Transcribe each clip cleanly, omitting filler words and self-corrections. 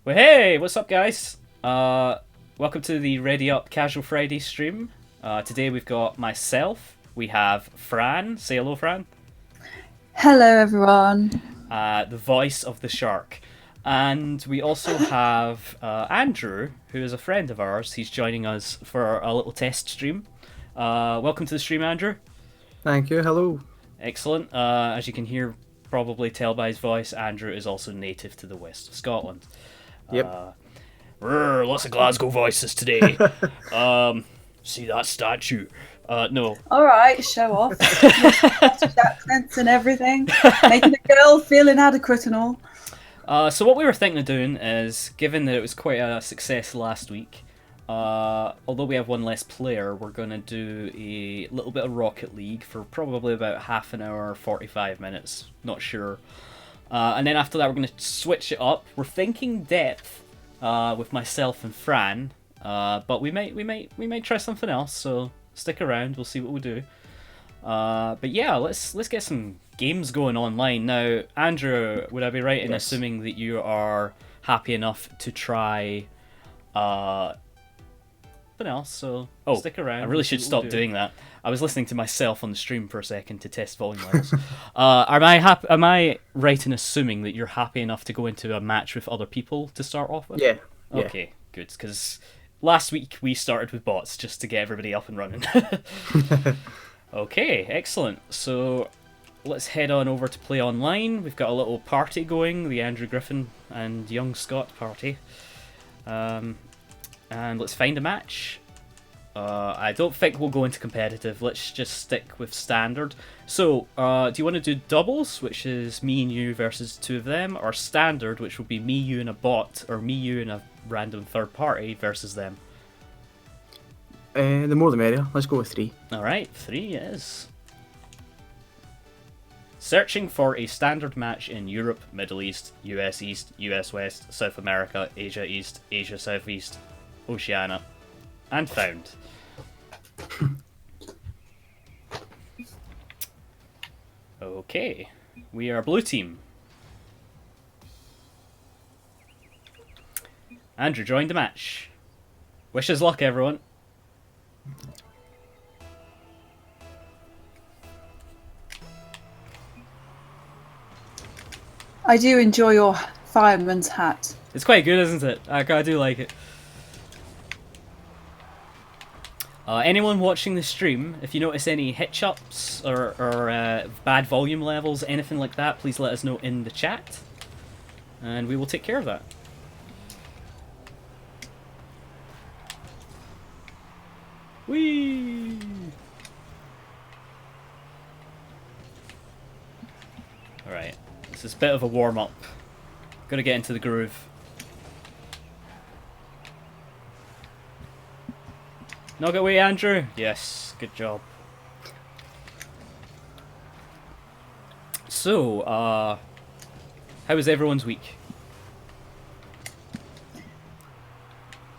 Well, hey, what's up, guys? Welcome to the Ready Up Casual Friday stream. Today we've got myself, we have Fran. Say hello, Fran. Hello, everyone. The voice of the shark. And we also have Andrew, who is a friend of ours. He's joining us for a little test stream. Welcome to the stream, Andrew. Thank you, hello. Excellent. As you can hear, probably tell by his voice, Andrew is also native to the west of Scotland. Yep. Lots of Glasgow voices today. See that statue? No. All right, show off. Scottish accents and everything. Making a girl feel inadequate and all. So what we were thinking of doing is, given that it was quite a success last week, although we have one less player, we're going to do a little bit of Rocket League for probably about half an hour, 45 minutes. Not sure. And then after that, we're going to switch it up. We're thinking depth with myself and Fran, but we might try something else. So stick around. We'll see what we do. But yeah, let's get some games going online now. Andrew, would I be right in assuming that you are happy enough to try something else? So stick around. I really should stop doing that. I was listening to myself on the stream for a second to test volume levels. Am I right in assuming that you're happy enough to go into a match with other people to start off with? Yeah. Okay, good. Because last week we started with bots just to get everybody up and running. Okay, excellent. So let's head on over to play online. We've got a little party going, the Andrew Griffin and Young Scott party. And let's find a match. I don't think we'll go into competitive. Let's just stick with standard. So, do you want to do doubles, which is me and you versus two of them, or standard, which will be me, you, and a bot, or me, you, and a random third party versus them? The more the merrier. Let's go with 3. Alright, 3 it is. Searching for a standard match in Europe, Middle East, US East, US West, South America, Asia East, Asia Southeast, Oceania, and found. Okay, we are blue team. Andrew joined the match. Wish us luck, everyone. I do enjoy your fireman's hat. It's quite good, isn't it? I do like it. Anyone watching the stream, if you notice any hitch-ups or bad volume levels, anything like that, please let us know in the chat. And we will take care of that. Whee! Alright, this is a bit of a warm-up. Gotta get into the groove. Knock it away, Andrew. Yes, good job. So, how was everyone's week?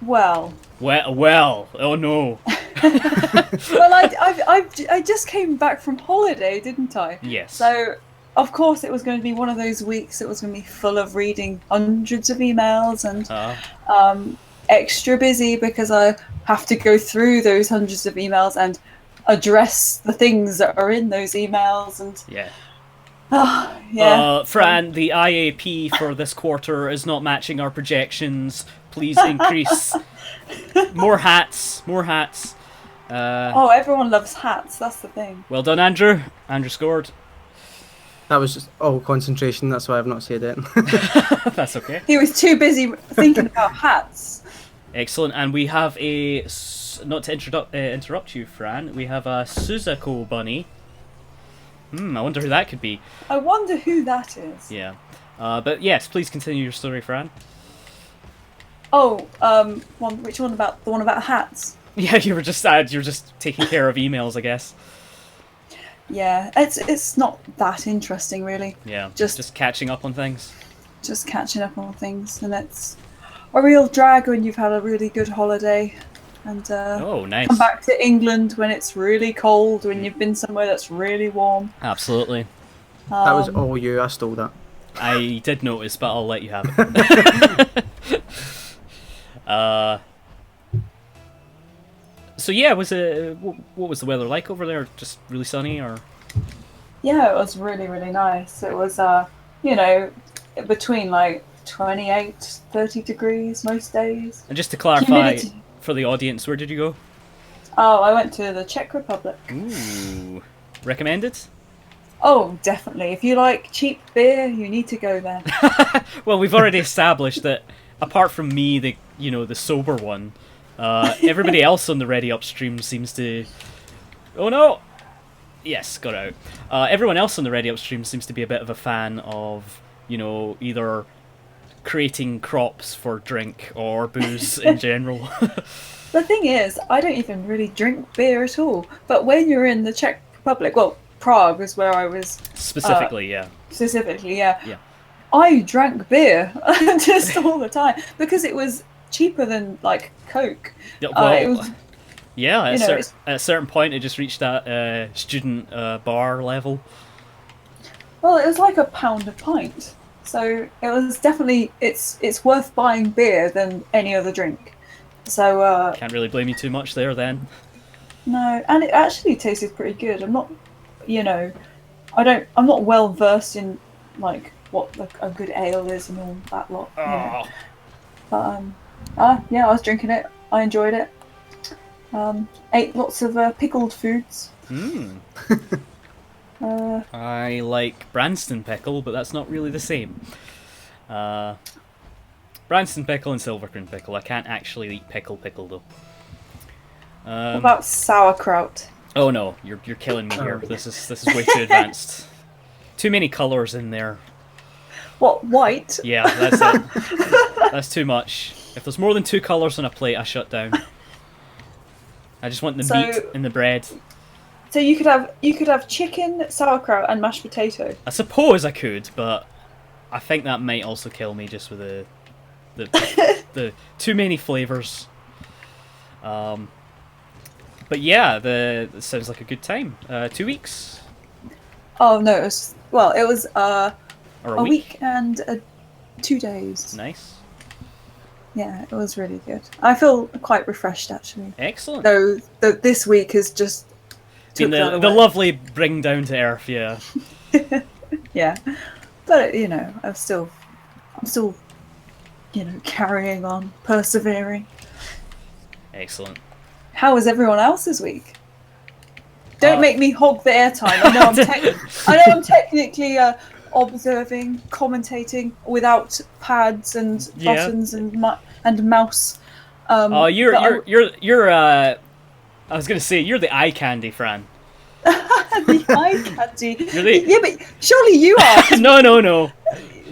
Well, oh no. well, I just came back from holiday, didn't I? Yes. So, of course, it was going to be one of those weeks that was going to be full of reading hundreds of emails and extra busy because I have to go through those hundreds of emails and address the things that are in those emails and yeah. Fran, the IAP for this quarter is not matching our projections. Please increase. More hats. Everyone loves hats. That's the thing. Well done, Andrew. Andrew scored. That was just all concentration, that's why I've not said it. That's okay. He was too busy thinking about hats. Excellent, and we have a, not to interrupt you, Fran, we have a Suzuko bunny. I wonder who that could be. I wonder who that is. Yeah. But yes, please continue your story, Fran. Which one about the one about hats? Yeah, you were just taking care of emails, I guess. Yeah, it's not that interesting, really. Yeah, just catching up on things. Just catching up on things, and it's a real drag when you've had a really good holiday, and nice. Come back to England when it's really cold, when you've been somewhere that's really warm. Absolutely. That was all you, I stole that. I did notice, but I'll let you have it. So yeah, what was the weather like over there? Just really sunny, or? Yeah, it was really, really nice. It was, you know, between like 28, 30 degrees most days. And just to clarify Humidity. for the audience, where did you go? Oh, I went to the Czech Republic. Ooh, recommended? Oh, definitely. If you like cheap beer, you need to go there. Well, we've already established that apart from me, the sober one, everybody else on the Ready Upstream seems to. Oh no! Yes, got out. Everyone else on the Ready Upstream seems to be a bit of a fan of, either creating crops for drink or booze in general. The thing is, I don't even really drink beer at all. But when you're in the Czech Republic, well, Prague is where I was. Specifically, yeah. Specifically, yeah. Yeah. I drank beer just all the time because it was cheaper than like Coke. Well, it was, yeah, you know, at a certain point, it just reached that student bar level. well, it was like £1 a pint. So it was definitely it's worth buying beer than any other drink. So Can't really blame you too much there then. no, and it actually tasted pretty good. I'm not, I'm not well versed in like what a good ale is and all that lot. Oh. But yeah, I was drinking it. I enjoyed it. Ate lots of pickled foods. I like Branston pickle, but that's not really the same. Branston pickle and Silvercroon pickle. I can't actually eat pickle though. What about sauerkraut? Oh no, you're killing me here. This is way too advanced. Too many colours in there. What, white? Yeah, that's it. That's too much. If there's more than 2 colours on a plate, I shut down. I just want the meat and the bread. So you could have chicken, sauerkraut, and mashed potato. I suppose I could, but I think that might also kill me just with the too many flavours. But yeah, it sounds like a good time. 2 weeks. Oh no, it was Or a week and 2 days. Nice. Yeah, it was really good. I feel quite refreshed actually. Excellent. Though this week is just the lovely bring down to earth, yeah. Yeah, but I'm still, carrying on, persevering. Excellent. How was everyone else's week? Don't make me hog the airtime. I know I'm technically observing, commentating without pads and buttons and mouse. You're I was gonna say you're the eye candy, Fran. The eye candy. Yeah, but surely you are. No.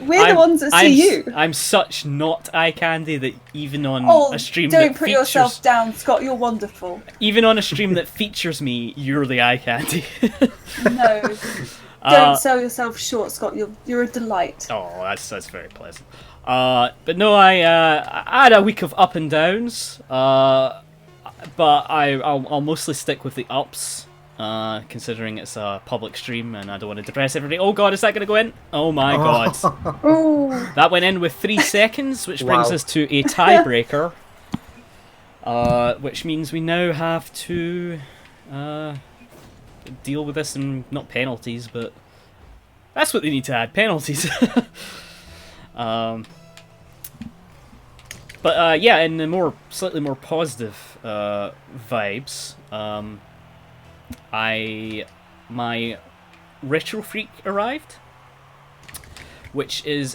We're the ones that see you. I'm such not eye candy that even on a stream don't put yourself down, Scott. You're wonderful. Even on a stream that features me, you're the eye candy. No, don't sell yourself short, Scott. You're a delight. Oh, that's very pleasant. But no, I had a week of up and downs. But I'll mostly stick with the ups. Considering it's a public stream and I don't want to depress everybody. Oh god, is that going to go in? Oh my god. Oh. That went in with 3 seconds, which brings us to a tiebreaker. Which means we now have to deal with this and not penalties, but that's what they need to add, penalties. But yeah, in the slightly more positive vibes, my Retro Freak arrived, which is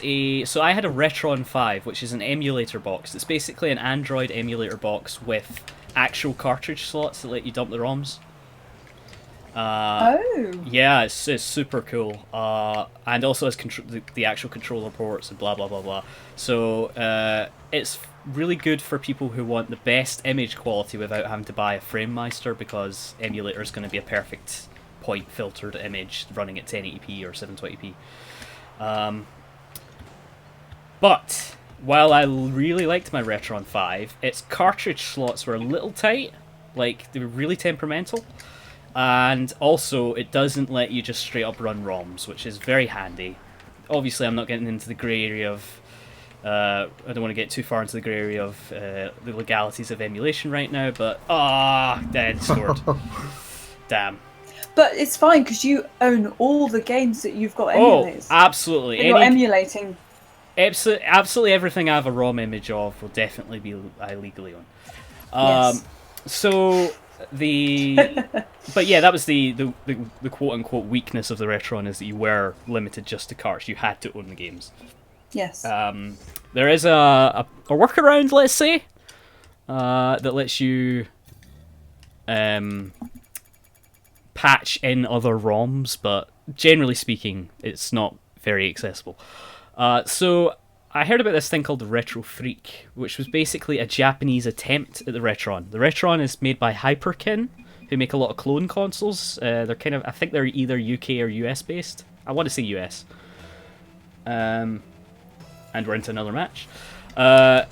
so I had a Retron 5, which is an emulator box. It's basically an Android emulator box with actual cartridge slots that let you dump the ROMs. Yeah, it's super cool. And also has the actual controller ports and blah blah blah blah. So it's really good for people who want the best image quality without having to buy a FrameMeister, because emulator is going to be a perfect point filtered image running at 1080p or 720p. But while I really liked my Retron 5, its cartridge slots were a little tight, like they were really temperamental. And also, it doesn't let you just straight up run ROMs, which is very handy. Obviously, I'm not getting into the grey area of I don't want to get too far into the grey area of the legalities of emulation right now, but dead scored. Damn. But it's fine because you own all the games that you've got emulated. Oh, absolutely. You're emulating. Absolutely everything I have a ROM image of will definitely be legally on. Yes. So but yeah, that was the quote unquote weakness of the Retron, is that you were limited just to carts. You had to own the games. Yes. There is a workaround, let's say, that lets you patch in other ROMs, but generally speaking, it's not very accessible. So I heard about this thing called the Retro Freak, which was basically a Japanese attempt at the Retron. The Retron is made by Hyperkin, who make a lot of clone consoles. They're kind of, I think they're either UK or US based. I want to say US. And we're into another match. The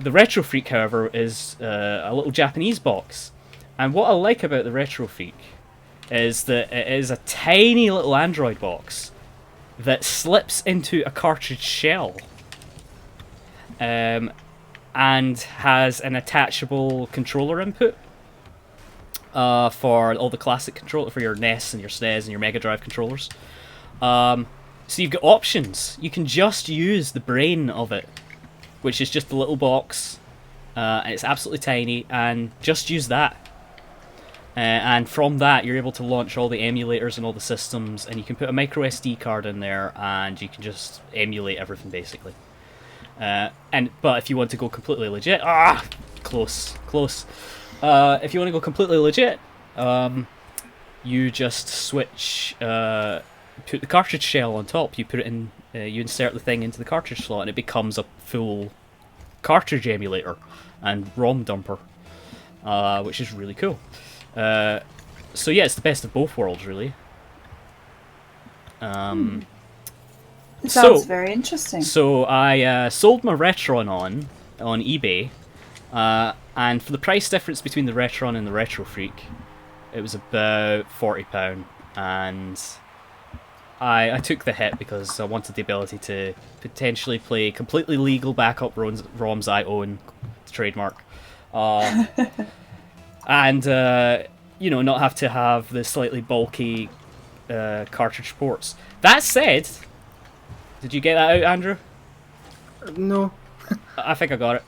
Retro Freak, however, is a little Japanese box. And what I like about the Retro Freak is that it is a tiny little Android box that slips into a cartridge shell and has an attachable controller input for all the classic controller, for your NES and your SNES and your Mega Drive controllers. So you've got options. You can just use the brain of it, which is just a little box, and it's absolutely tiny, and just use that. And from that, you're able to launch all the emulators and all the systems, and you can put a micro SD card in there, and you can just emulate everything basically. But if you want to go completely legit, close. If you want to go completely legit, you just switch. Put the cartridge shell on top. You put it in. You insert the thing into the cartridge slot, and it becomes a full cartridge emulator and ROM dumper, which is really cool. So yeah, it's the best of both worlds, really. It sounds very interesting. So I sold my Retron on eBay, and for the price difference between the Retron and the Retro Freak, it was about £40, and I took the hit because I wanted the ability to potentially play completely legal backup ROMs I own, trademark. And, not have to have the slightly bulky cartridge ports. That said, did you get that out, Andrew? No. I think I got it.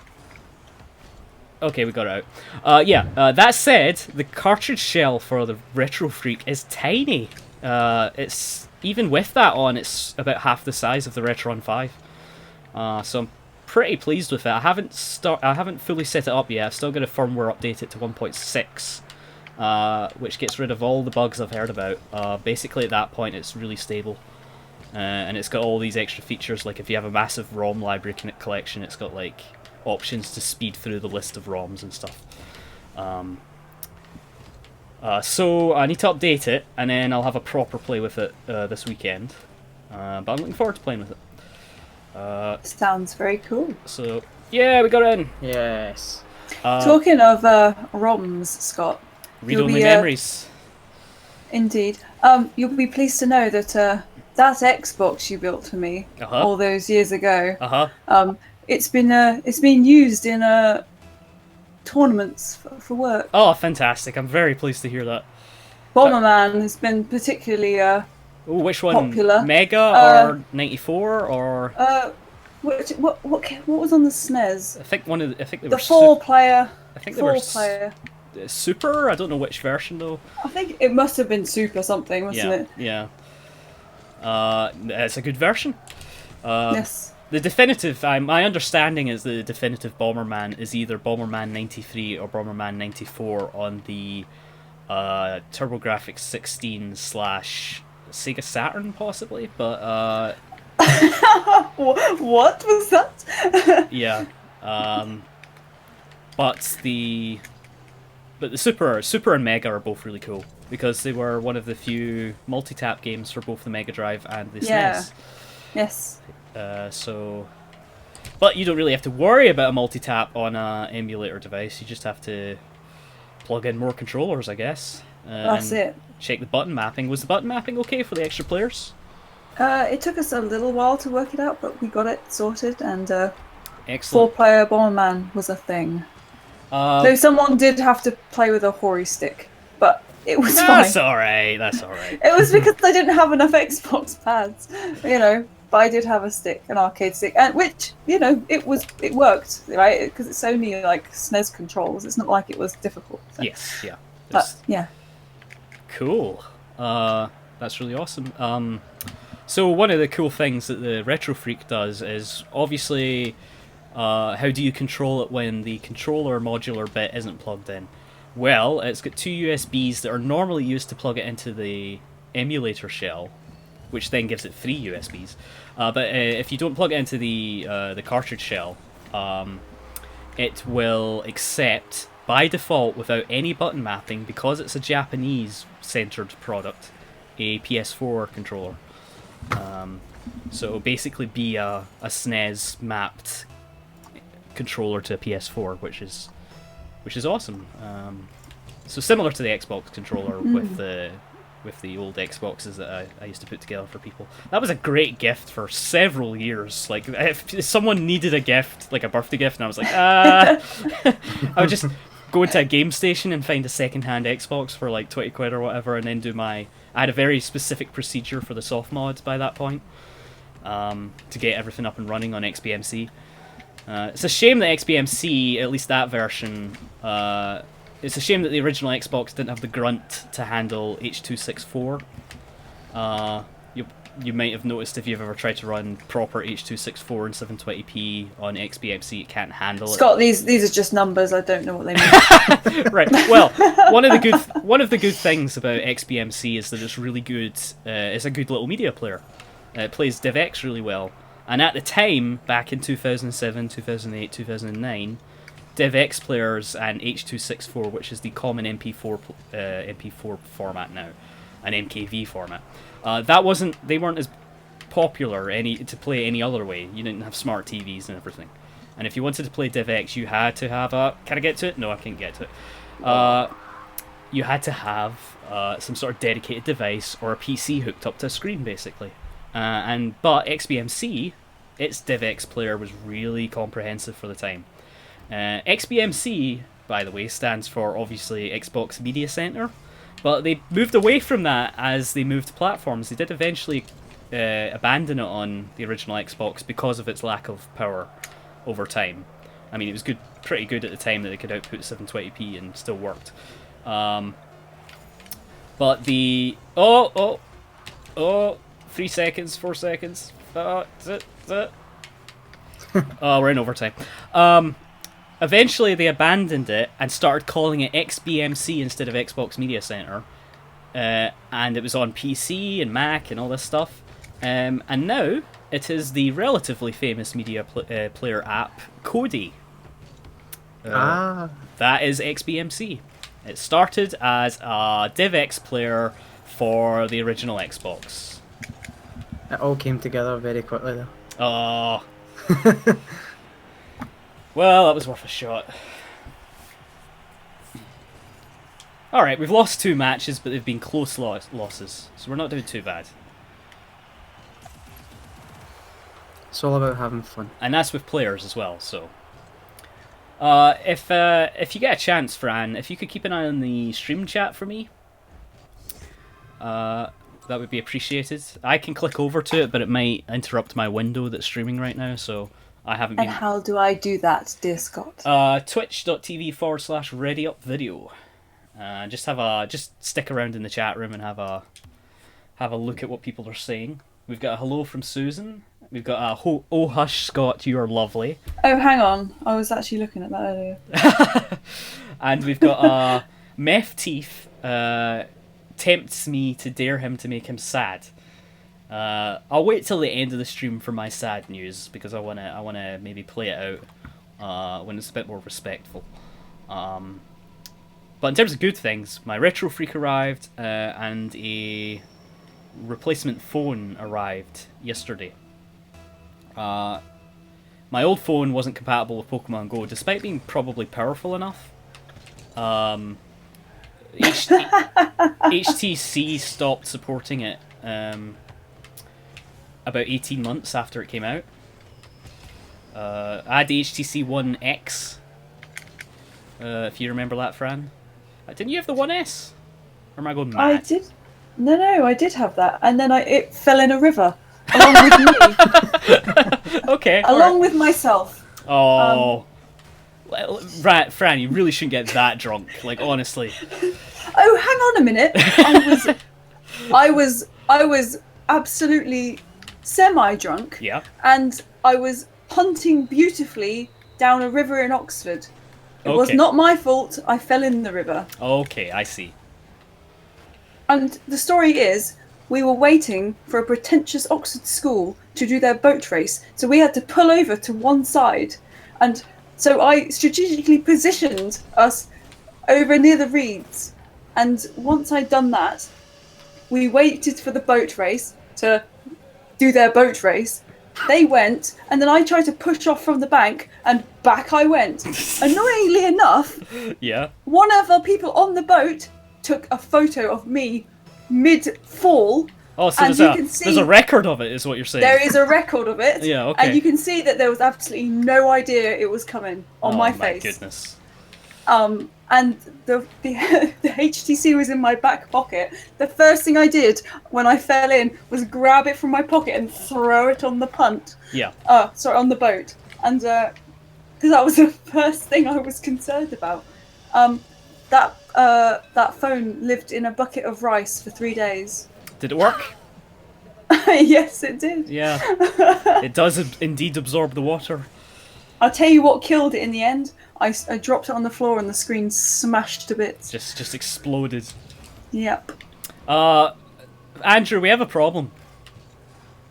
Okay, we got it out. That said, the cartridge shell for the Retro Freak is tiny. It's even with that on, it's about half the size of the Retron 5. So I'm pretty pleased with it. I haven't fully set it up yet. I've still got to firmware update it to 1.6, which gets rid of all the bugs I've heard about. Basically, at that point, it's really stable, and it's got all these extra features. Like if you have a massive ROM library collection, it's got like options to speed through the list of ROMs and stuff. So I need to update it, and then I'll have a proper play with it this weekend. But I'm looking forward to playing with it. Sounds very cool. So yeah, we got it in. Yes. Talking of ROMs, Scott. Read-only memories. Indeed. You'll be pleased to know that that Xbox you built for me all those years ago. It's been used in tournaments for work. Oh, fantastic! I'm very pleased to hear that. Bomberman has been particularly which one? Popular. Mega or 94 or? What was on the SNES? I think they the were four-player. I think they were Super. I don't know which version though. I think it must have been Super something, wasn't it? Yeah. It's a good version. Yes. The definitive, my understanding is the definitive Bomberman is either Bomberman 93 or Bomberman 94 on the TurboGrafx 16 / Sega Saturn, possibly, but what was that? Yeah, but the Super and Mega are both really cool because they were one of the few multi-tap games for both the Mega Drive and the SNES. Yes. But you don't really have to worry about a multi-tap on an emulator device. You just have to plug in more controllers, I guess. That's it. Check the button mapping. Was the button mapping okay for the extra players? It took us a little while to work it out, but we got it sorted, and Excellent. 4-player Bomberman was a thing. Though someone did have to play with a Hori stick, but it was fine. That's alright, that's alright. It was because I didn't have enough Xbox pads, but I did have a stick, an arcade stick, and which, it worked, right? Because it's only like SNES controls. It's not like it was difficult. So. Yes, yeah. But, yeah. Cool. That's really awesome. So one of the cool things that the Retro Freak does is obviously how do you control it when the controller modular bit isn't plugged in? Well, it's got two USBs that are normally used to plug it into the emulator shell, which then gives it 3 USBs. But if you don't plug it into the cartridge shell, it will accept, by default, without any button mapping, because it's a Japanese-centered product, a PS4 controller. So it'll basically be a SNES mapped controller to a PS4, which is awesome. So similar to the Xbox controller with the old Xboxes that I used to put together for people. That was a great gift for several years. Like, if someone needed a gift, like a birthday gift, and I was like, I would just go into a game station and find a second-hand Xbox for like 20 quid or whatever, and then do I had a very specific procedure for the soft mods by that point, to get everything up and running on XBMC. It's a shame that XBMC, at least that version, it's a shame that the original Xbox didn't have the grunt to handle H.264. You might have noticed if you've ever tried to run proper H.264 in 720p on XBMC, it can't handle it. Scott, these are just numbers. I don't know what they mean. Right. Well, one of the good things about XBMC is that it's really good. It's a good little media player. It plays DivX really well. And at the time, back in 2007, 2008, 2009, DivX players and H.264, which is the common MP4 format now, an MKV format, they weren't as popular to play any other way. You didn't have smart TVs and everything. And if you wanted to play DivX, you had to have can I get to it? No, I can't get to it. You had to have some sort of dedicated device or a PC hooked up to a screen, basically. But XBMC, its DivX player was really comprehensive for the time. XBMC, by the way, stands for, obviously, Xbox Media Center, but they moved away from that as they moved platforms. They did eventually abandon it on the original Xbox because of its lack of power over time. I mean, it was pretty good at the time that it could output 720p and still worked. But the... 3 seconds, 4 seconds. Oh, we're in overtime. Eventually, they abandoned it and started calling it XBMC instead of Xbox Media Center. And it was on PC and Mac and all this stuff. And now, it is the relatively famous media player app, Kodi. That is XBMC. It started as a DivX player for the original Xbox. It all came together very quickly though. Oh. Well, that was worth a shot. Alright, we've lost 2 matches, but they've been close losses, so we're not doing too bad. It's all about having fun. And that's with players as well, so... If you get a chance, Fran, if you could keep an eye on the stream chat for me, that would be appreciated. I can click over to it, but it might interrupt my window that's streaming right now, so I haven't been... And how do I do that, dear Scott? Twitch.tv/ReadyUpVideo. Just stick around in the chat room and have a look at what people are saying. We've got a hello from Susan. We've got a oh hush Scott, you are lovely. Oh, hang on. I was actually looking at that earlier. And we've got a Meth Teeth tempts me to dare him to make him sad. I'll wait till the end of the stream for my sad news because I wanna maybe play it out when it's a bit more respectful. But in terms of good things, my Retro Freak arrived and a replacement phone arrived yesterday. My old phone wasn't compatible with Pokemon Go, despite being probably powerful enough. HTC stopped supporting it about 18 months after it came out. I had the HTC One X. If you remember that, Fran. Didn't you have the One S? Or am I going mad? I did. No, I did have that, and then it fell in a river along with me. Okay. Along with myself. Oh. Fran, you really shouldn't get that drunk. Like, honestly. Oh, hang on a minute. I was absolutely semi-drunk. Yeah. And I was punting beautifully down a river in Oxford. It was Okay. not my fault. I fell in the river. Okay, I see. And the story is, we were waiting for a pretentious Oxford school to do their boat race, so we had to pull over to one side. And so I strategically positioned us over near the reeds. And once I'd done that, we waited for the boat race to do their boat race. They went, and then I tried to push off from the bank, and back I went. Annoyingly enough, Yeah. one of the people on the boat took a photo of me mid-fall. Oh, so And you can see- there's a record of it, is what you're saying. There is a record of it. Yeah, okay. And you can see that there was absolutely no idea it was coming on my face. Goodness. And the HTC was in my back pocket. The first thing I did when I fell in was grab it from my pocket and throw it on the punt. Yeah. On the boat. And because that was the first thing I was concerned about. That phone lived in a bucket of rice for 3 days. Did it work? Yes, it did. Yeah. It does indeed absorb the water. I'll tell you what killed it in the end. I dropped it on the floor and the screen smashed to bits. Just exploded. Yep. Andrew, we have a problem.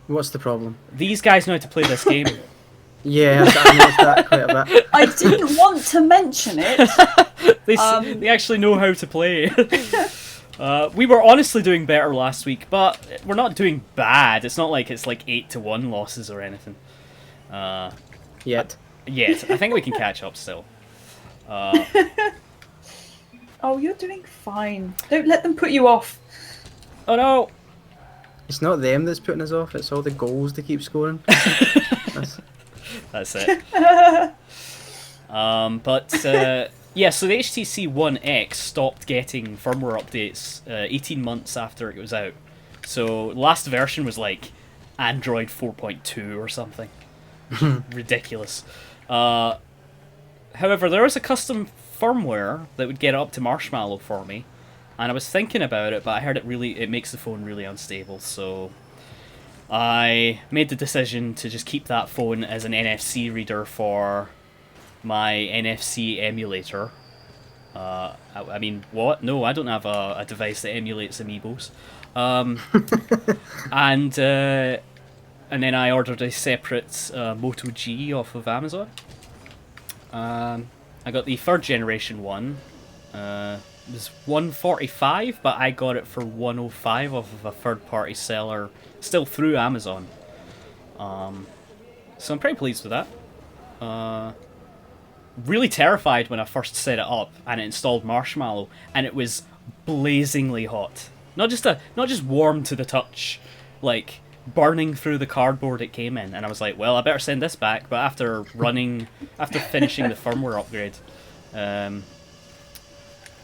What's the problem? These guys know how to play this game. Yeah, I noticed that quite a bit. I didn't want to mention it. They actually know how to play. We were honestly doing better last week, but we're not doing bad. It's not like it's like 8-1 losses or anything. Yet. Yet. I think we can catch up still. Oh, you're doing fine. Don't let them put you off. Oh no! It's not them that's putting us off, it's all the goals they keep scoring. That's it. Yeah, so the HTC One X stopped getting firmware updates 18 months after it was out. So last version was like Android 4.2 or something. Ridiculous. However, there was a custom firmware that would get it up to Marshmallow for me, and I was thinking about it, but I heard it makes the phone really unstable, so I made the decision to just keep that phone as an NFC reader for my NFC emulator. I mean, what? No, I don't have a device that emulates Amiibos. And then I ordered a separate Moto G off of Amazon. I got the third generation one. It was $145, but I got it for $105 off of a third-party seller, still through Amazon. So I'm pretty pleased with that. Really terrified when I first set it up and it installed Marshmallow, and it was blazingly hot. Not just warm to the touch, like burning through the cardboard it came in. And I was like, well, I better send this back. But after finishing the firmware upgrade,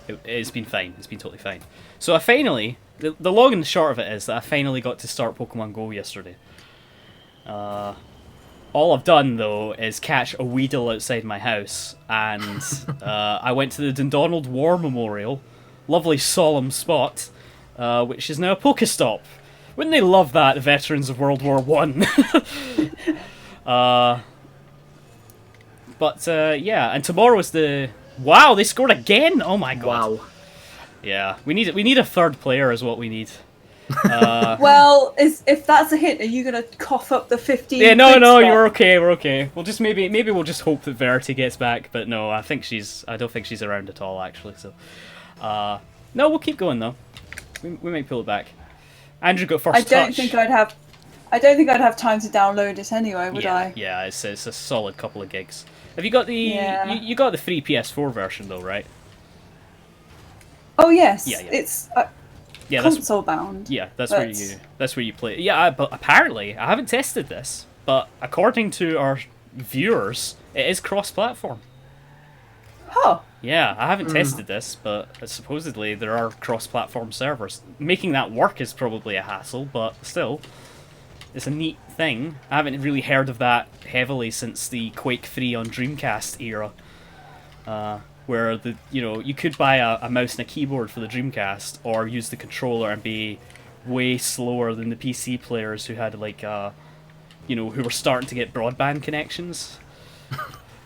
it's been fine. It's been totally fine. So I finally, the long and the short of it is that I finally got to start Pokemon Go yesterday. All I've done, though, is catch a Weedle outside my house, and I went to the Dundonald War Memorial, lovely solemn spot, which is now a Pokestop. Wouldn't they love that, the veterans of World War One? Yeah, and tomorrow is the... Wow, they scored again! Oh my god. Wow. Yeah, we need a third player is what we need. Well, if that's a hint, are you gonna cough up the 15? Yeah, no, spot? you're okay. We're okay. We'll just maybe we'll just hope that Verity gets back, but no, I don't think she's around at all actually. So, no, we'll keep going though. We might pull it back. Andrew got first touch. I don't think I'd have time to download it anyway, would I? Yeah, it's a solid couple of gigs. Have you got the you got the free PS4 version though, right? Oh yes. Yeah. It's Yeah, console bound. Yeah, that's where you play. Yeah, but apparently I haven't tested this, but according to our viewers, it is cross-platform. Huh. Yeah, I haven't tested this, but supposedly there are cross-platform servers. Making that work is probably a hassle, but still, it's a neat thing. I haven't really heard of that heavily since the Quake 3 on Dreamcast era, where you could buy a mouse and a keyboard for the Dreamcast, or use the controller and be way slower than the PC players who had like who were starting to get broadband connections.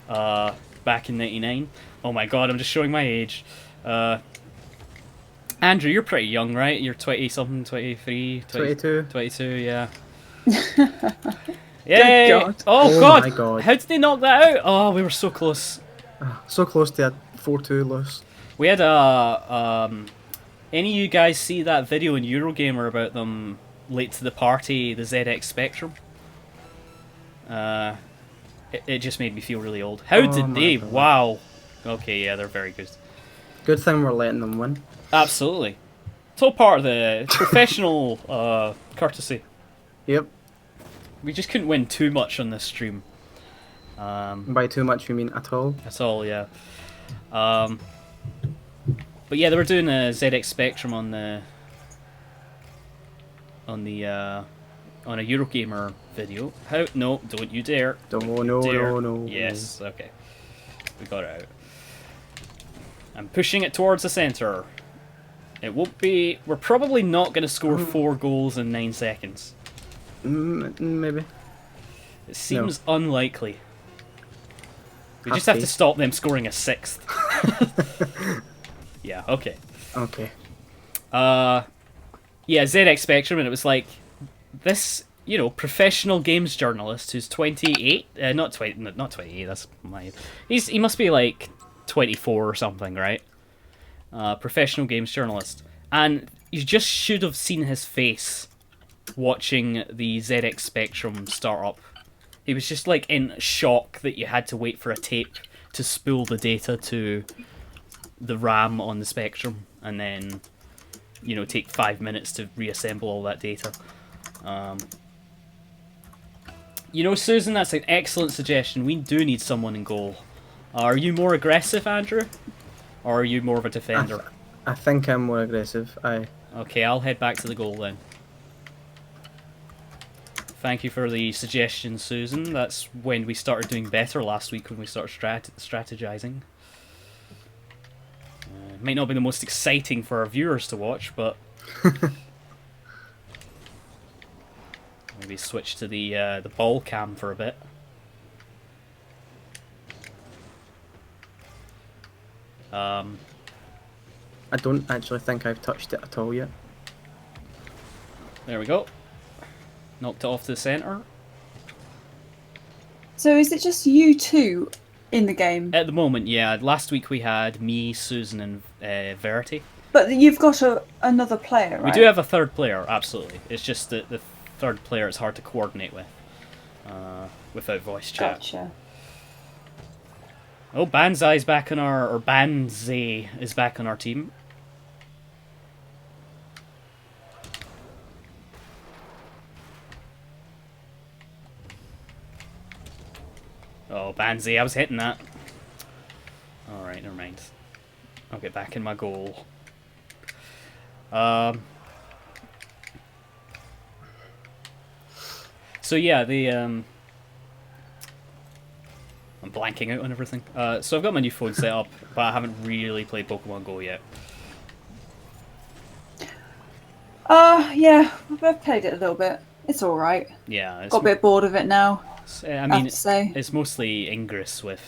Back in '99. Oh my god, I'm just showing my age. Andrew, you're pretty young, right? You're 20-something, 23, 22. 22, yeah. Yay! God. Oh my god. God. How did they knock that out? Oh, we were so close. So close to a 4-2 loss. We had any of you guys see that video in Eurogamer about them late to the party, the ZX Spectrum? It just made me feel really old. How did they? God. Wow. Okay, yeah, they're very good. Good thing we're letting them win. Absolutely. It's all part of the professional courtesy. Yep. We just couldn't win too much on this stream. By too much, you mean at all? That's all, yeah. But yeah, they were doing a ZX Spectrum on a Eurogamer video. How? No, don't you dare! No. Yes, okay. We got it out. I'm pushing it towards the centre. It won't be. We're probably not going to score 4 goals in 9 seconds. Maybe. It seems unlikely. We just have to stop them scoring a 6th. Yeah. Okay. Okay. Yeah, ZX Spectrum, and it was like this, professional games journalist who's 28, not 28. That's my. He must be like 24 or something, right? Professional games journalist, and you just should have seen his face watching the ZX Spectrum start up. He was just like in shock that you had to wait for a tape to spool the data to the RAM on the Spectrum, and then take 5 minutes to reassemble all that data. Susan, that's an excellent suggestion. We do need someone in goal. Are you more aggressive, Andrew? Or are you more of a defender? I think I'm more aggressive. Okay, I'll head back to the goal then. Thank you for the suggestion, Susan. That's when we started doing better last week, when we started strategizing. Might not be the most exciting for our viewers to watch, but maybe switch to the ball cam for a bit. I don't actually think I've touched it at all yet. There we go. Knocked it off to the centre. So is it just you two in the game? At the moment, yeah. Last week we had me, Susan, and Verity. But you've got another player, right? We do have a third player, absolutely. It's just that the third player is hard to coordinate with without voice chat. Gotcha. Oh, Banzai's back on Banzai is back on our team. Oh, Banzai, I was hitting that. Alright, never mind. I'll get back in my goal. So yeah, I'm blanking out on everything. So I've got my new phone set up, but I haven't really played Pokemon Go yet. Yeah, I've played it a little bit. It's alright. Yeah. Got a bit bored of it now. I mean, it's mostly Ingress with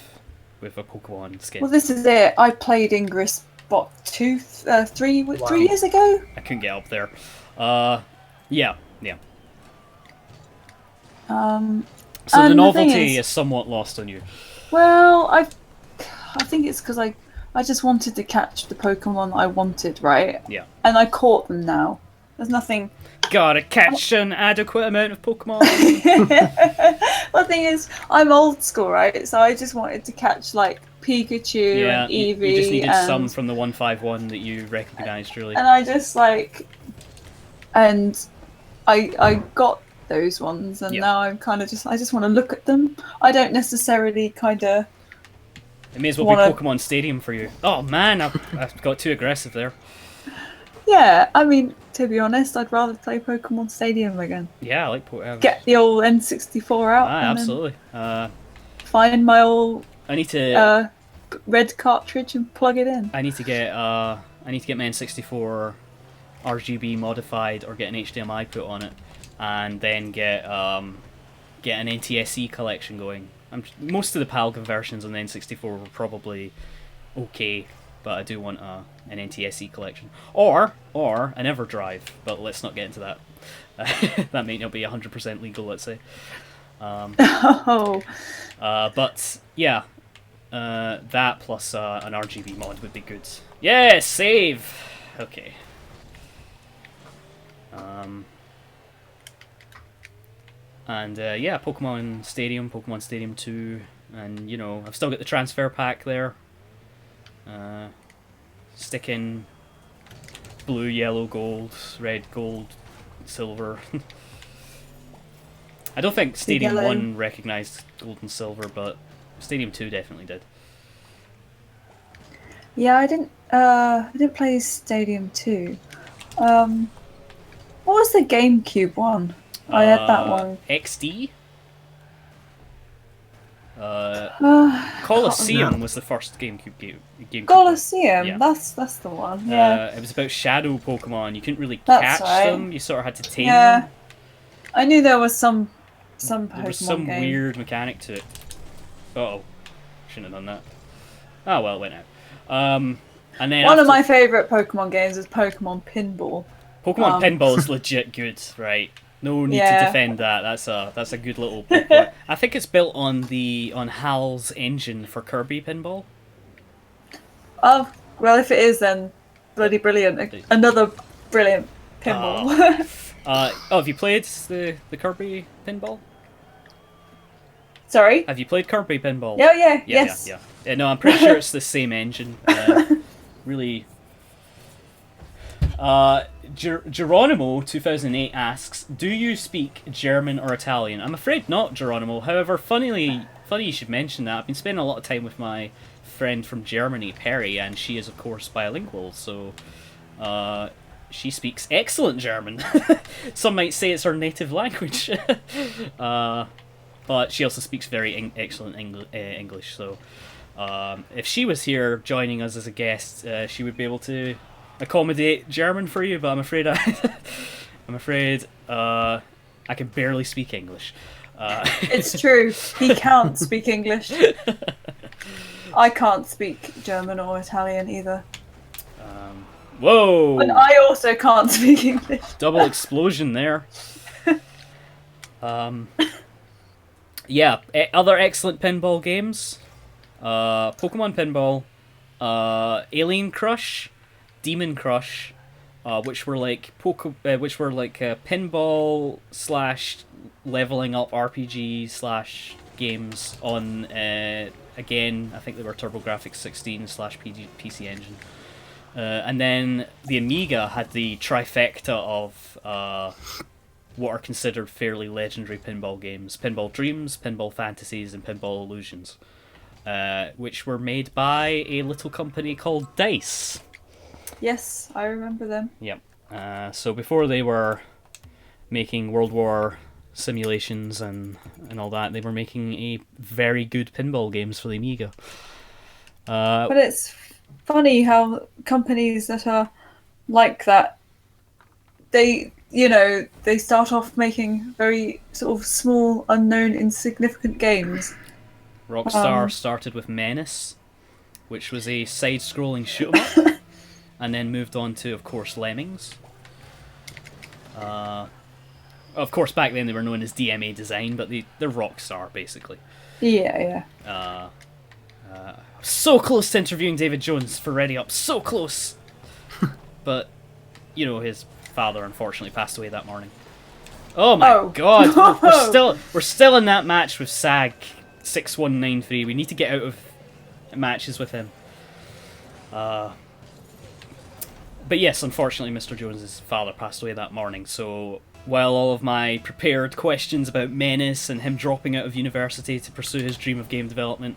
a Pokemon skin. Well, this is it. I played Ingress, what, 3 years ago? I couldn't get up there. Yeah. So the novelty is somewhat lost on you. Well, I think it's because I just wanted to catch the Pokemon that I wanted, right? Yeah. And I caught them now. There's nothing gotta catch an adequate amount of Pokemon. Well, the thing is, I'm old school, right? So I just wanted to catch like Pikachu and Eevee. You just needed some from the 151 that you recognised, really. And I just like, and I got those ones, and now I'm kind of I just want to look at them. I don't necessarily kind of. It may as well be Pokemon Stadium for you. Oh man, I've got too aggressive there. Yeah, I mean, to be honest, I'd rather play Pokemon Stadium again. Yeah, I like Pokemon. Get the old N64 out. Ah, absolutely. Find my old. I need to red cartridge and plug it in. I need to get my N64 RGB modified or get an HDMI put on it, and then get an NTSC collection going. Most of the PAL conversions on the N64 were probably okay, but I do want an NTSC collection or an EverDrive. But let's not get into that. That may not be 100% legal, let's say. But yeah. That plus an RGB mod would be good. Yeah, save! Okay. Yeah, Pokemon Stadium 2, and you know, I've still got the transfer pack there. Stick in blue, yellow, gold, red, gold, silver. I don't think Stadium 1 recognised gold and silver, but Stadium 2 definitely did. Yeah, I didn't play Stadium 2. What was the GameCube one? I had that one. XD? Colosseum was the first GameCube game. Colosseum, yeah. That's the one. Yeah. It was about shadow Pokemon. You couldn't really catch them. You sort of had to tame them. I knew there was some Pokemon there was some game. weird mechanic to it. Uh-oh. Shouldn't have done that. Oh well, it went out. And then one of my favourite Pokemon games is Pokemon Pinball. Pokemon Pinball is legit good, right? No need to defend that. That's a good little Pokemon. I think it's built on HAL's engine for Kirby Pinball. Oh well, if it is, then bloody brilliant! Another brilliant pinball. Have you played the Kirby Pinball? Sorry? Have you played Kirby Pinball? Yes. Yeah, no, I'm pretty sure it's the same engine. Really. Geronimo 2008 asks, do you speak German or Italian? I'm afraid not, Geronimo. However, funny you should mention that. I've been spending a lot of time with my friend from Germany, Perry, and she is of course bilingual, so she speaks excellent German. Some might say it's her native language. But she also speaks very excellent English, so if she was here joining us as a guest, she would be able to accommodate German for you, but I'm afraid I can barely speak English. It's true. He can't speak English. I can't speak German or Italian either. Whoa! And I also can't speak English. Double explosion there. Yeah, other excellent pinball games. Pokemon Pinball, Alien Crush, Demon Crush, which were like pinball / leveling up RPG / games on again, I think they were TurboGrafx 16 / PC Engine. And then the Amiga had the trifecta of what are considered fairly legendary pinball games: Pinball Dreams, Pinball Fantasies, and Pinball Illusions, which were made by a little company called DICE. Yes, I remember them. Yep. So before they were making World War simulations and all that, they were making a very good pinball games for the Amiga. But it's funny how companies that are like that, they start off making very sort of small, unknown, insignificant games. Rockstar started with Menace, which was a side-scrolling shoot-'em-up, and then moved on to, of course, Lemmings. Of course, back then they were known as DMA Design, but they're Rockstar, basically. Yeah. So close to interviewing David Jones for Ready Up, so close! But, his father unfortunately passed away that morning. Oh my god, we're still in that match with Sag 6193. We need to get out of matches with him. But yes, unfortunately, Mr. Jones's father passed away that morning. So while all of my prepared questions about Menace and him dropping out of university to pursue his dream of game development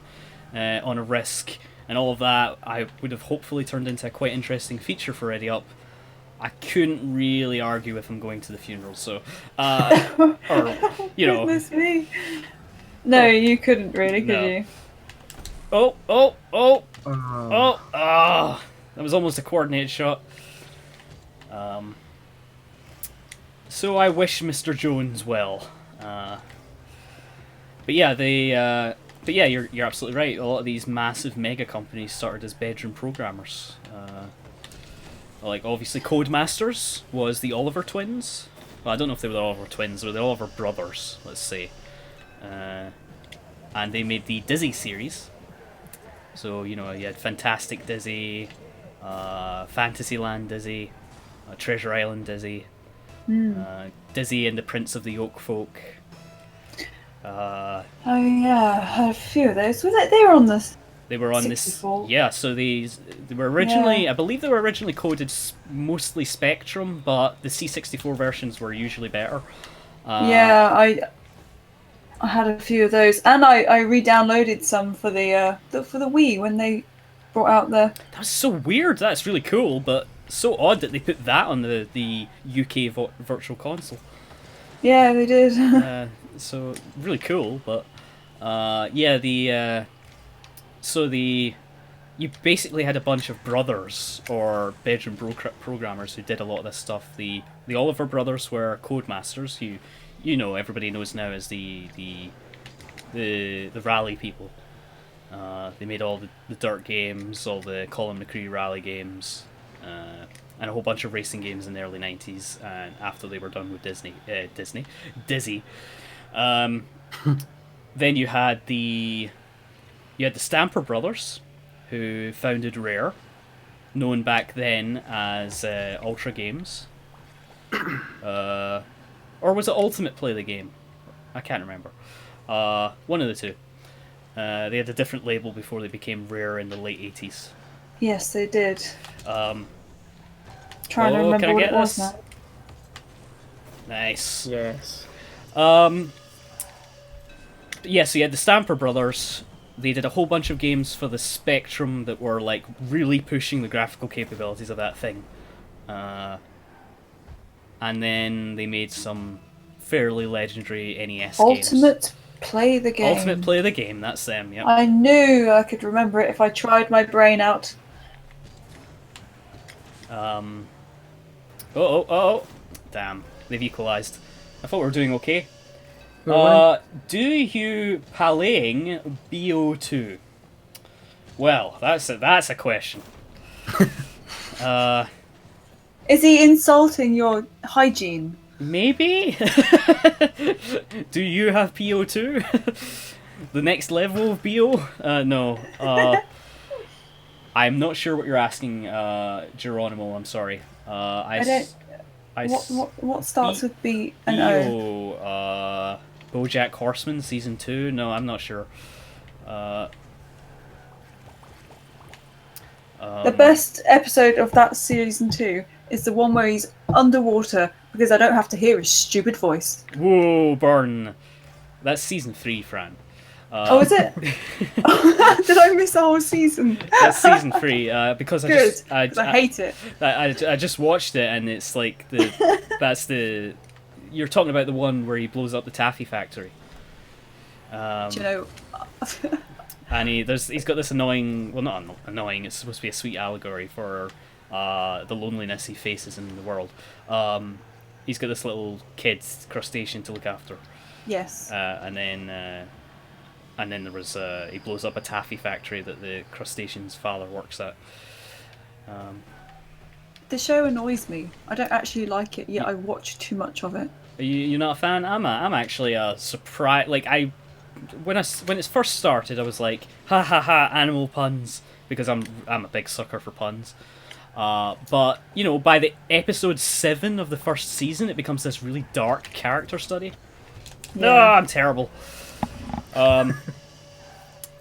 on a risk and all of that, I would have hopefully turned into a quite interesting feature for Ready Up. I couldn't really argue with him going to the funeral, so or you know. Goodness me. No, you couldn't really, could you? That was almost a coordinated shot. So I wish Mr. Jones well. But yeah, you're absolutely right. A lot of these massive mega companies started as bedroom programmers. Like obviously Codemasters was the Oliver twins. Well, I don't know if they were the Oliver twins, or the Oliver brothers, let's say. And they made the Dizzy series. So, you know, you had Fantastic Dizzy, Fantasyland Dizzy, Treasure Island Dizzy, Dizzy and the Prince of the Oak Folk. Oh yeah, I had a few of those. They were on this. They were on 64. this. Yeah, so they were originally, I believe they were originally coded mostly Spectrum, but the C64 versions were usually better. Yeah, I had a few of those, and I re-downloaded some for the Wii when they brought out the. That was so weird. That's really cool, but so odd that they put that on the UK Virtual Console. Yeah, they did. So really cool, but yeah, you basically had a bunch of brothers or bedroom programmers who did a lot of this stuff. The Oliver brothers were Codemasters, who you know everybody knows now as the rally people. They made all the dirt games, all the Colin McCree rally games, and a whole bunch of racing games in the early 90s. And after they were done with Dizzy. Then you had the Stamper brothers, who founded Rare, known back then as Ultra Games. Or was it Ultimate Play the Game? I can't remember. One of the two. They had a different label before they became Rare in the late 80s. Yes, they did. Trying to remember what it was now. Nice. Yes. Yeah, so you had the Stamper Brothers. They did a whole bunch of games for the Spectrum that were like really pushing the graphical capabilities of that thing. And then they made some fairly legendary NES games. Ultimate Play the Game. Ultimate Play the Game, that's them, yeah. I knew I could remember it if I tried my brain out. Damn, they've equalised. I thought we were doing okay. Do you playing BO2? Well, that's a question. Is he insulting your hygiene? Maybe? Do you have PO2? The next level of BO? No. I'm not sure what you're asking, Geronimo, I'm sorry. What starts with B and O? BoJack Horseman Season 2? No, I'm not sure. The best episode of that Season 2 is the one where he's underwater because I don't have to hear his stupid voice. Whoa, burn. That's Season 3, Fran. Oh, is it? Did I miss the whole season? That's Season 3, because I hate it. I just watched it, and it's like you're talking about the one where he blows up the taffy factory. Do you know? And he's got this annoying, well, not annoying, it's supposed to be a sweet allegory for the loneliness he faces in the world. He's got this little kid crustacean to look after. Yes. And then there was he blows up a taffy factory that the crustacean's father works at. The show annoys me. I don't actually like it, yet I watch too much of it. You're not a fan? I'm actually surprised. Like when it first started, I was like, ha ha ha, animal puns, because I'm a big sucker for puns. But, you know, by the episode 7 of the first season, it becomes this really dark character study. No, I'm terrible. Yeah,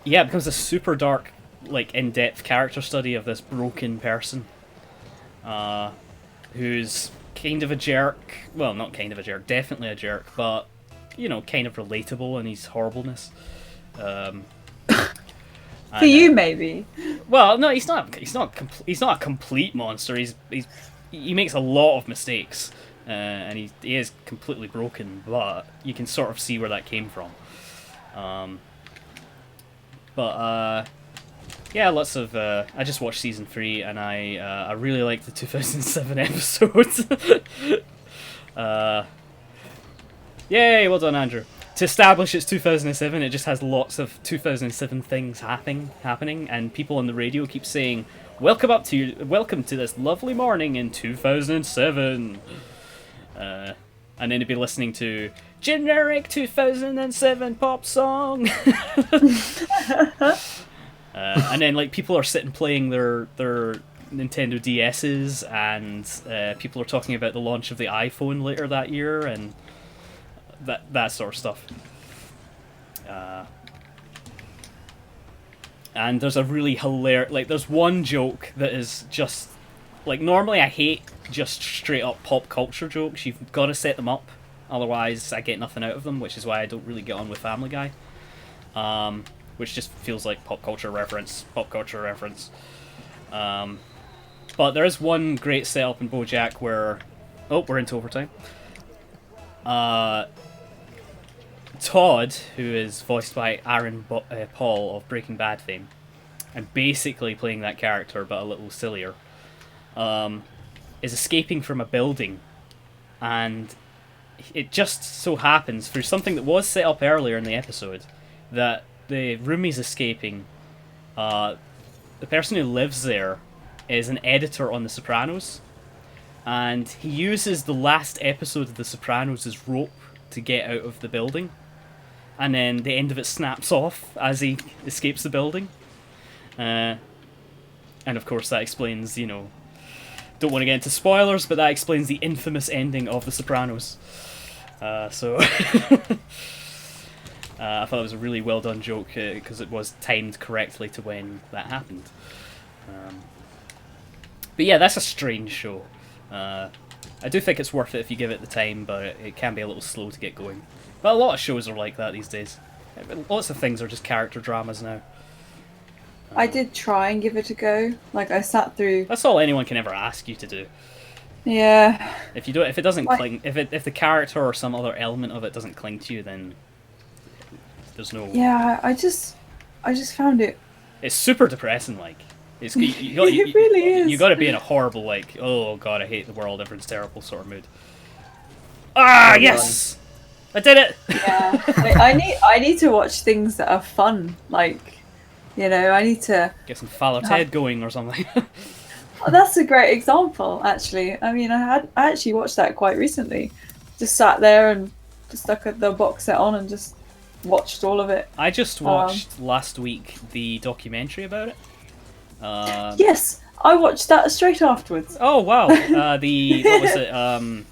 it becomes a super dark, like, in-depth character study of this broken person. Who's kind of a jerk. Well, not kind of a jerk, definitely a jerk, but, you know, kind of relatable in his horribleness. For you, maybe. Well, no, he's not a complete monster. He makes a lot of mistakes, and he is completely broken. But you can sort of see where that came from. Yeah, lots of. I just watched season 3, and I really liked the 2007 episodes. Yay! Well done, Andrew. To establish it's 2007, it just has lots of 2007 things happening, and people on the radio keep saying, welcome to this lovely morning in 2007." And then they'd be listening to generic 2007 pop song. And then, like, people are sitting playing their Nintendo DS's, and people are talking about the launch of the iPhone later that year, and that sort of stuff. And there's a really hilarious, like, there's one joke that is just, like, normally I hate just straight up pop culture jokes. You've got to set them up, otherwise I get nothing out of them, which is why I don't really get on with Family Guy. Which just feels like pop culture reference. But there is one great setup in BoJack where, we're into overtime. Todd, who is voiced by Aaron Paul of Breaking Bad fame, and basically playing that character but a little sillier, is escaping from a building, and it just so happens, through something that was set up earlier in the episode, that the room he's escaping, the person who lives there is an editor on The Sopranos, and he uses the last episode of The Sopranos as rope to get out of the building, and then the end of it snaps off as he escapes the building. And of course that explains, you know, don't want to get into spoilers, but that explains the infamous ending of The Sopranos. I thought it was a really well done joke, because it was timed correctly to when that happened. But yeah, that's a strange show. I do think it's worth it if you give it the time, but it can be a little slow to get going. But a lot of shows are like that these days. Lots of things are just character dramas now. I did try and give it a go. Like, I sat through. That's all anyone can ever ask you to do. Yeah. If it doesn't cling, if the character or some other element of it doesn't cling to you, then there's no. Yeah, I just found it. It's super depressing. Like, it really is. You got to be in a horrible, like, oh god, I hate the world, everyone's terrible sort of mood. Ah, yes, I did it. Yeah, like, I need to watch things that are fun. Like, you know, I need to get some Father Ted going or something. Oh, that's a great example, actually. I mean, I actually watched that quite recently. Just sat there and just stuck the box set on and just watched all of it. I just watched last week the documentary about it. Yes, I watched that straight afterwards. Oh wow! What was it?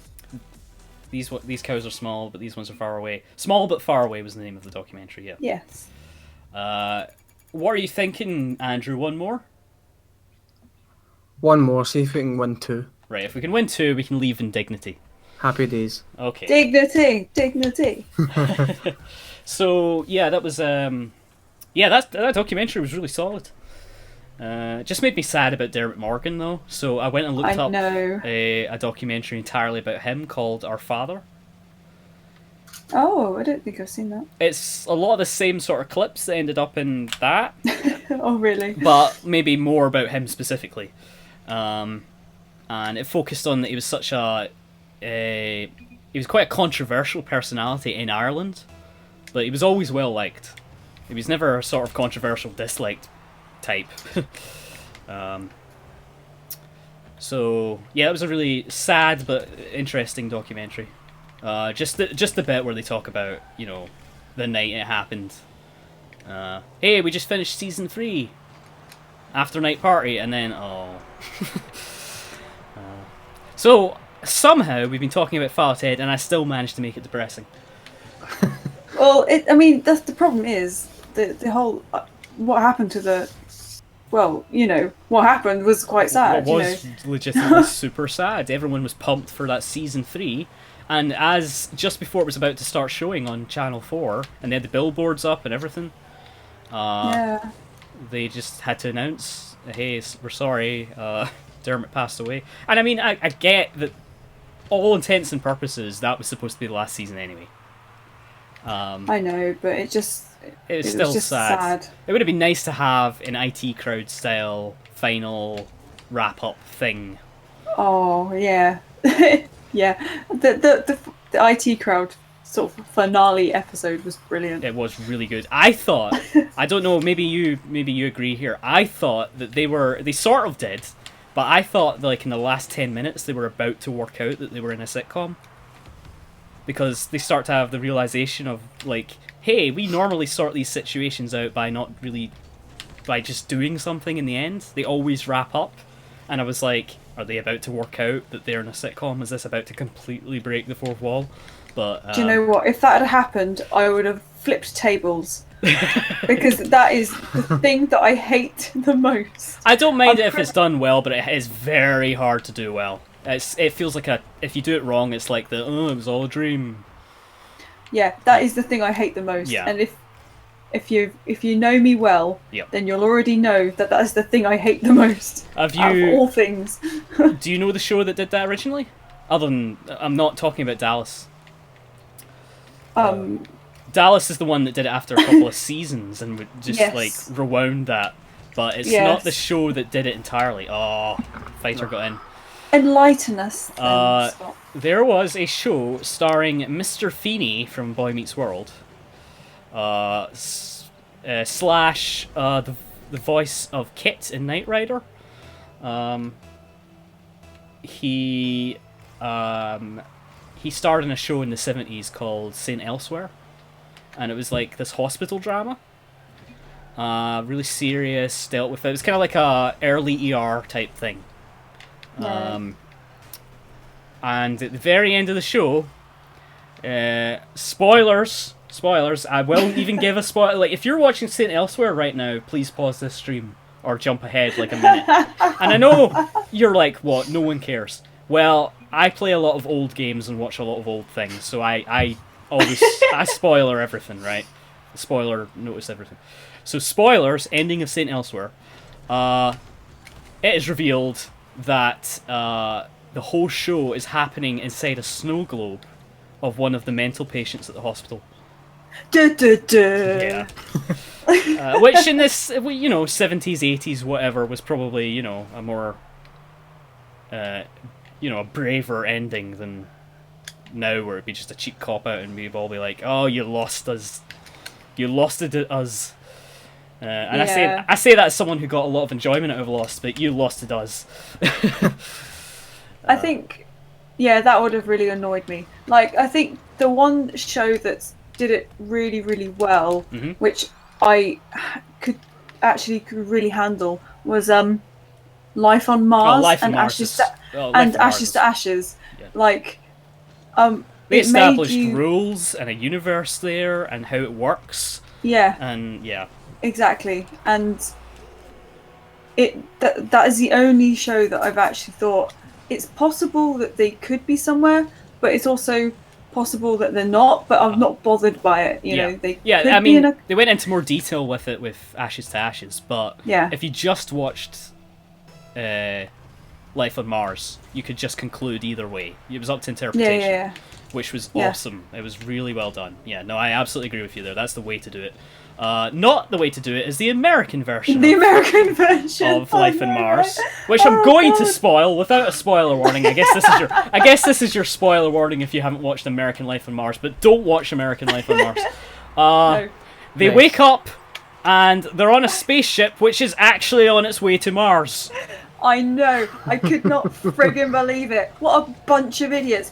These cows are small, but these ones are far away. Small but far away was the name of the documentary. Yeah. Yes. What are you thinking, Andrew? One more? One more, see if we can win 2. Right, if we can win 2, we can leave in dignity. Happy days. Okay. Dignity. So yeah, that was that documentary was really solid. It just made me sad about Dermot Morgan though, so I went and looked up a documentary entirely about him called Our Father. Oh, I don't think I've seen that. It's a lot of the same sort of clips that ended up in that. Oh, really? But maybe more about him specifically. And it focused on that he was such he was quite a controversial personality in Ireland, but he was always well liked. He was never a sort of controversial, disliked type. So yeah, it was a really sad but interesting documentary. Just the bit where they talk about, you know, the night it happened. Hey, we just finished season 3. After night party, and then So somehow we've been talking about Fathead, and I still managed to make it depressing. Well, I mean, that's the problem is the whole what happened to the. Well, what happened was quite sad. What was legitimately super sad. Everyone was pumped for that season 3, and as just before it was about to start showing on Channel 4, and they had the billboards up and everything, they just had to announce, "Hey, we're sorry, Dermot passed away." And I mean, I get that, all intents and purposes, that was supposed to be the last season anyway. I know, but it was still just sad. It would have been nice to have an IT Crowd style final wrap up thing. Oh yeah, yeah. The IT Crowd sort of finale episode was brilliant. It was really good. I thought, I don't know, maybe you agree here. I thought that they sort of did, but I thought like in the last 10 minutes they were about to work out that they were in a sitcom. Because they start to have the realization of, like, hey, we normally sort these situations out by just doing something in the end. They always wrap up. And I was like, are they about to work out that they're in a sitcom? Is this about to completely break the fourth wall? But do you know what? If that had happened, I would have flipped tables. Because that is the thing that I hate the most. I don't mind it if it's done well, but it is very hard to do well. It feels like if you do it wrong, it's like it was all a dream. Yeah, that is the thing I hate the most. Yeah. And if you know me well, then you'll already know that is the thing I hate the most. Out of all things. Do you know the show that did that originally? Other than, I'm not talking about Dallas. Dallas is the one that did it after a couple of seasons and would just like rewound that. But it's not the show that did it entirely. Oh, Fighter got in. Enlighten us. There was a show starring Mr. Feeney from Boy Meets World, slash the voice of Kit in Knight Rider. He starred in a show in the 70s called St. Elsewhere, and it was like this hospital drama. Really serious, dealt with it. It was kind of like a early ER type thing. And at the very end of the show, spoilers, I won't even give a spoiler. Like, if you're watching St. Elsewhere right now, please pause this stream or jump ahead like a minute. And I know you're like, what, no one cares. Well, I play a lot of old games and watch a lot of old things, so I always I spoiler everything, right? Spoiler notice everything. So spoilers, ending of St. Elsewhere. It is revealed that the whole show is happening inside a snow globe of one of the mental patients at the hospital. Yeah. Which in this, 70s, 80s, whatever, was probably, a more, a braver ending than now, where it'd be just a cheap cop-out and we'd all be like, oh, you lost us. You lost it to us. And I say that as someone who got a lot of enjoyment out of Lost, but you lost to us. I think, that would have really annoyed me. Like, I think the one show that did it really, really well, which I could really handle, was Life on Mars. Life on and Mars Ashes to Ashes. Yeah. Like, they established rules and a universe there and how it works. Yeah. And exactly. And that is the only show that I've actually thought it's possible that they could be somewhere, but it's also possible that they're not, but I'm not bothered by it. They went into more detail with it with Ashes to Ashes, but if you just watched Life on Mars, you could just conclude either way. It was up to interpretation, which was awesome. It was really well done. Yeah, no, I absolutely agree with you there. That's the way to do it. Not the way to do it is the American version. Of Life on Mars, which I'm going to spoil without a spoiler warning. I guess this is your spoiler warning if you haven't watched American Life on Mars, but don't watch American Life on Mars. No. They wake up and they're on a spaceship which is actually on its way to Mars. I know. I could not friggin' believe it. What a bunch of idiots.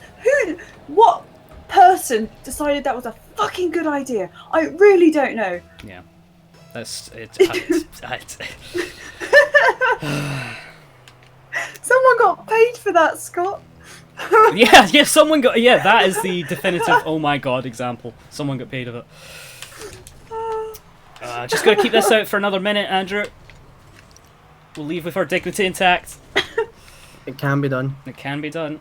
What person decided that was a fucking good idea? I really don't know. Yeah. That's it. Someone got paid for that, Scott. Yeah, someone got... Yeah, that is the definitive oh my god example. Someone got paid of it. Just gotta keep this out for another minute, Andrew. We'll leave with our dignity intact. It can be done. It can be done.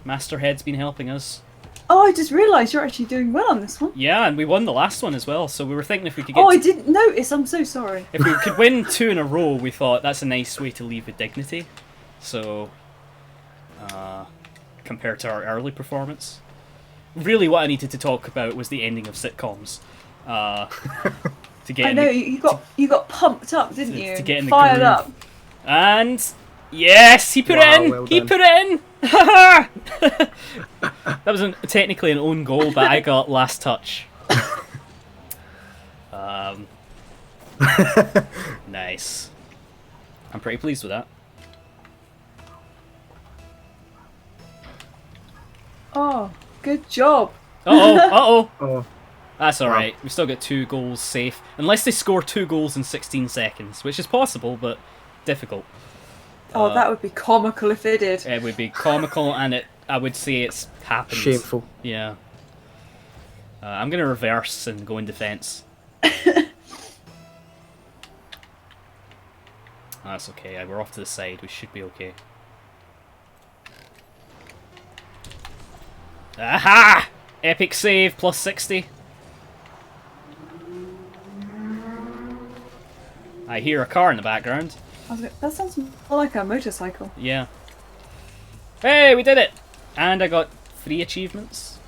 Masterhead's been helping us. Oh, I just realised you're actually doing well on this one. Yeah, and we won the last one as well, so we were thinking if we could get... Oh, I didn't notice. I'm so sorry. If we could win 2 in a row, we thought that's a nice way to leave with dignity. So, compared to our early performance. Really what I needed to talk about was the ending of sitcoms. To get I know, you got pumped up, didn't you? To get in the Fired groove. up. And yes, he put it in. Well He done. put it in. That was technically an own goal, but I got last touch. Nice. I'm pretty pleased with that. Oh, good job. Uh-oh. Oh, That's alright. We still got 2 goals safe. Unless they score 2 goals in 16 seconds, which is possible, but difficult. Oh, that would be comical if it did. It would be comical, and I would say it's happened. shameful. Yeah. I'm going to reverse and go in defence. That's okay. We're off to the side. We should be okay. Aha! Epic save, plus 60. I hear a car in the background. That sounds more like a motorcycle. Yeah. Hey, we did it! And I got 3 achievements.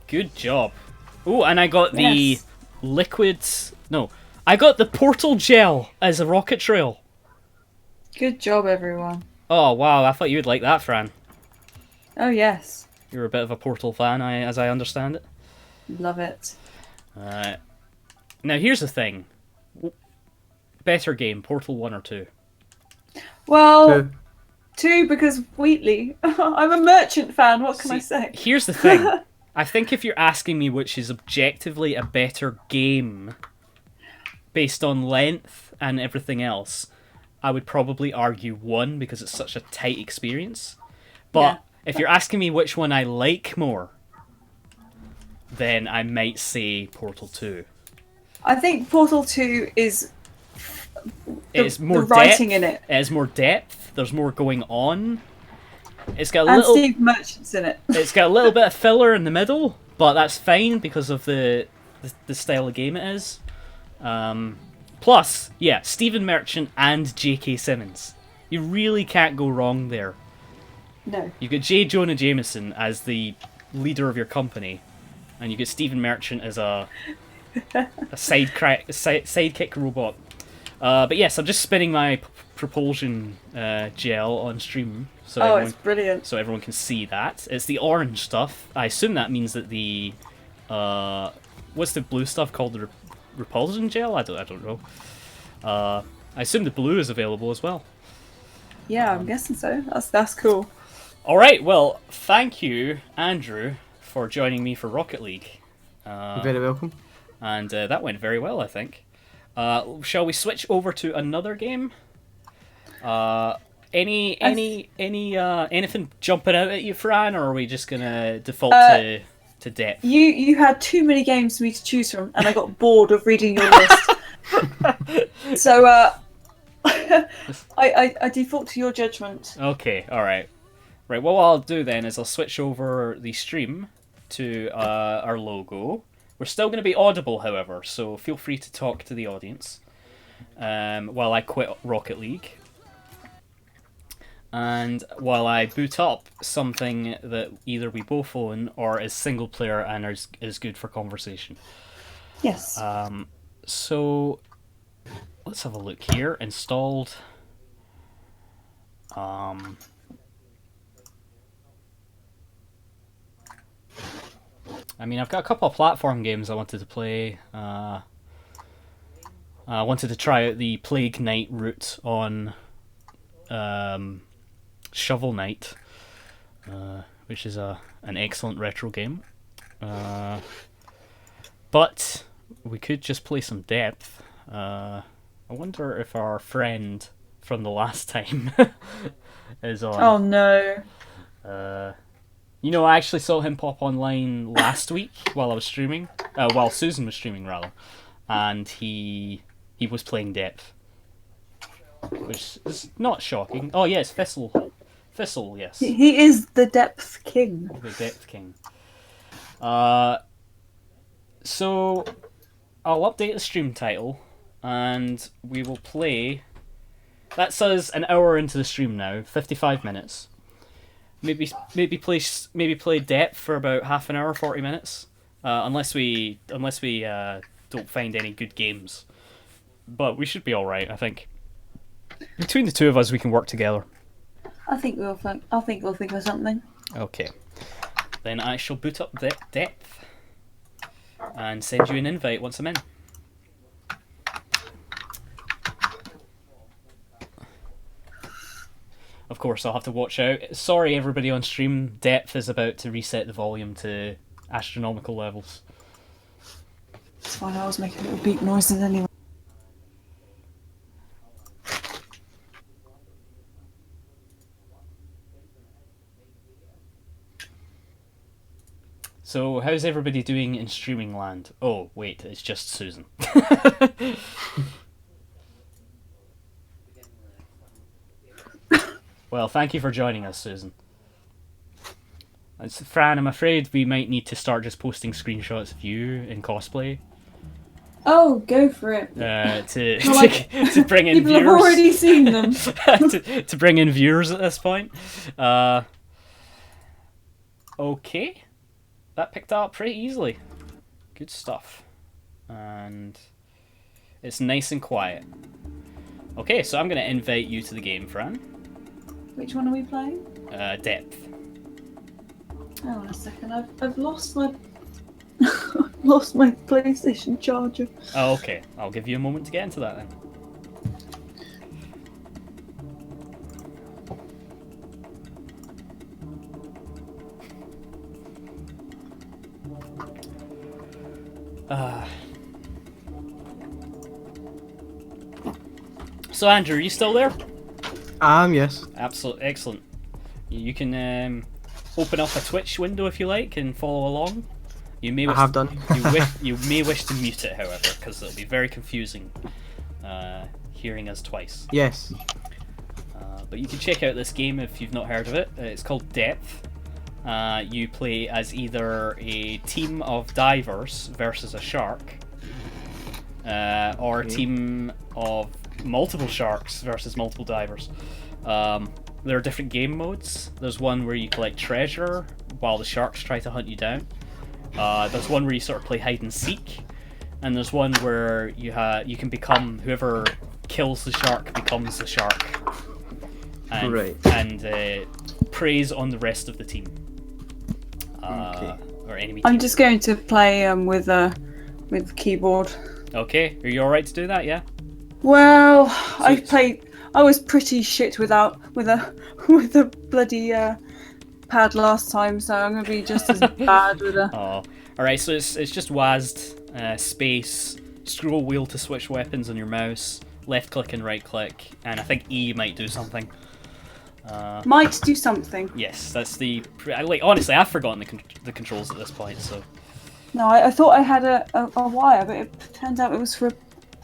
Good job. Oh, and I got the Yes. liquids. No, I got the portal gel as a rocket trail. Good job, everyone. Oh, wow, I thought you would like that, Fran. Oh, yes. You're a bit of a Portal fan, as I understand it. Love it. Now, here's the thing. Better game, Portal 1 or 2? Well, Two. 2 because Wheatley. I'm a merchant fan, what can I say? Here's the thing. I think if you're asking me which is objectively a better game, based on length and everything else, I would probably argue 1 because it's such a tight experience. But Yeah. if you're asking me which one I like more, then I might say Portal 2. I think Portal 2 is It's more the writing depth. in it. It has more depth. There's more going on. It's got a And little. Steve Merchant's in it. It's got a little bit of filler in the middle, but that's fine because of the style of game it is. Plus, yeah, Stephen Merchant and J.K. Simmons. You really can't go wrong there. No. You've got J. Jonah Jameson as the leader of your company, and you get Stephen Merchant as a sidekick robot. But yes, I'm just spinning my propulsion gel on stream, so It's brilliant. so everyone can see that. It's the orange stuff. I assume that means that the what's the blue stuff called? The repulsion gel? I don't know. I assume the blue is available as well. Yeah, I'm guessing so. That's cool. All right. Well, thank you, Andrew, for joining me for Rocket League. You're very welcome. And that went very well, I think. Shall we switch over to another game? Anything jumping out at you, Fran, or are we just gonna default to depth? You had too many games for me to choose from, and I got bored of reading your list. So I default to your judgment. Okay, all right. Right. Well, what I'll do then is I'll switch over the stream to our logo. We're still going to be audible, however, so feel free to talk to the audience while I quit Rocket League. And while I boot up something that either we both own or is single player and is good for conversation. Yes. So let's have a look here. Installed. I mean, I've got a couple of platform games I wanted to play. I wanted to try out the Plague Knight route on Shovel Knight, which is an excellent retro game. But we could just play some depth. I wonder if our friend from the last time is on. Oh no. You know, I actually saw him pop online last week while I was streaming, while Susan was streaming rather, and he was playing depth, which is not shocking. Oh yes, Thistle, yes, He is the depth king. the depth king. So I'll update the stream title, and we will play. That's us an hour into the stream now, 55 minutes. Maybe play depth for about half an hour, 40 minutes, unless we don't find any good games. But we should be all right, I think. Between the two of us, we can work together. I think we'll think of something. Okay. Then I shall boot up depth and send you an invite once I'm in. Of course, I'll have to watch out. Sorry, everybody on stream. Depth is about to reset the volume to astronomical levels. It's fine, I was making little beep noises anyway. So, how's everybody doing in streaming land? Oh, wait, it's just Susan. Well, thank you for joining us, Susan. Fran, I'm afraid we might need to start just posting screenshots of you in cosplay. Oh, go for it. To bring in People viewers. have already seen them. to bring in viewers at this point. Okay. That picked up pretty easily. Good stuff. And it's nice and quiet. Okay, so I'm going to invite you to the game, Fran. Which one are we playing? Depth. Hang on a second, I've lost my lost my PlayStation charger. Oh, okay. I'll give you a moment to get into that then. So Andrew, are you still there? Yes. Absolutely excellent. You can open up a Twitch window if you like and follow along. You may I have done. you may wish to mute it, however, because it'll be very confusing hearing us twice. Yes. But you can check out this game if you've not heard of it. It's called Depth. You play as either a team of divers versus a shark, or a team of multiple sharks versus multiple divers. There are different game modes. There's one where you collect treasure while the sharks try to hunt you down. There's one where you sort of play hide and seek, and there's one where you can become whoever kills the shark becomes the shark, and preys on the rest of the team. Or enemy. I'm team. just going to play with keyboard. Okay, are you all right to do that? Yeah. Well, I was pretty shit with a bloody pad last time, so I'm gonna be just as bad with a. Oh, all right. So it's just WASD, space, scroll wheel to switch weapons on your mouse, left click and right click, and I think E might do something. Might do something. Yes, that's the. Honestly, I've forgotten the controls at this point. So. No, I thought I had a wire, but it turned out it was for a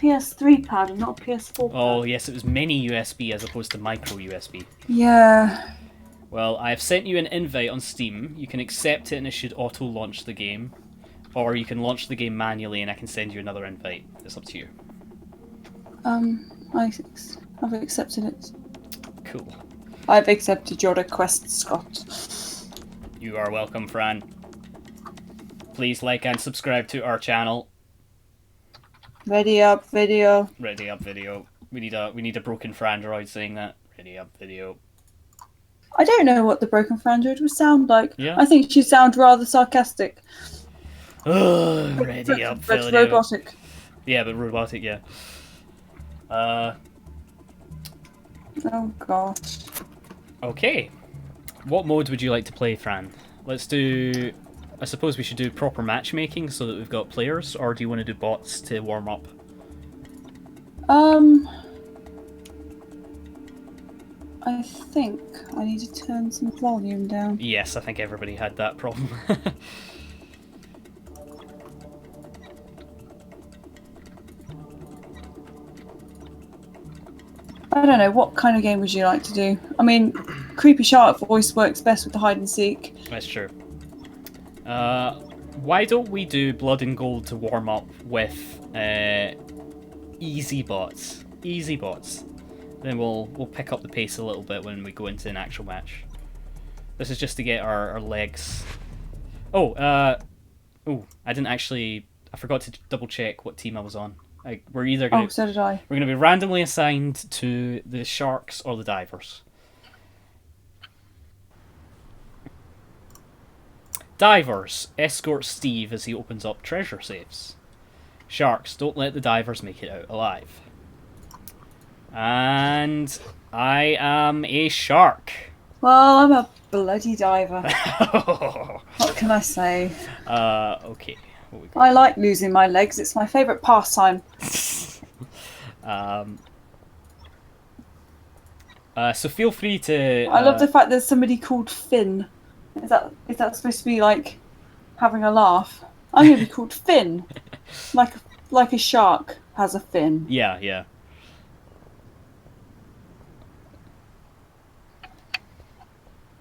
PS3 pad and not a PS4 pad. Oh yes, it was mini USB as opposed to micro USB. Yeah. Well, I've sent you an invite on Steam. You can accept it and it should auto-launch the game. Or you can launch the game manually and I can send you another invite. It's up to you. I've accepted it. Cool. I've accepted your request, Scott. You are welcome, Fran. Please like and subscribe to our channel. Ready up video. Ready up video. We need a broken Frandroid saying that. Ready up video. I don't know what the broken Frandroid would sound like. Yeah. I think she'd sound rather sarcastic. Ready up But video. robotic. Yeah, but robotic, yeah. Oh god. Okay. What mode would you like to play, Fran? Let's do... I suppose we should do proper matchmaking so that we've got players, or do you want to do bots to warm up? I think I need to turn some volume down. Yes, I think everybody had that problem. I don't know, what kind of game would you like to do? I mean, Creepy Shark voice works best with the hide and seek. That's true. Why don't we do Blood and Gold to warm up with easy bots? Easy bots. Then we'll pick up the pace a little bit when we go into an actual match. This is just to get our legs. Oh, I didn't actually. I forgot to double check what team I was on. We're either going. Oh, so did I. We're going to be randomly assigned to the Sharks or the Divers. Divers, escort Steve as he opens up treasure safes. Sharks, don't let the Divers make it out alive. And I am a shark. Well, I'm a bloody diver. What can I say? Okay. What we got? I like losing my legs. It's my favourite pastime. So feel free to. I love the fact there's somebody called Finn. Is that supposed to be like having a laugh? I'm gonna be called Finn, like a shark has a fin. Yeah, yeah.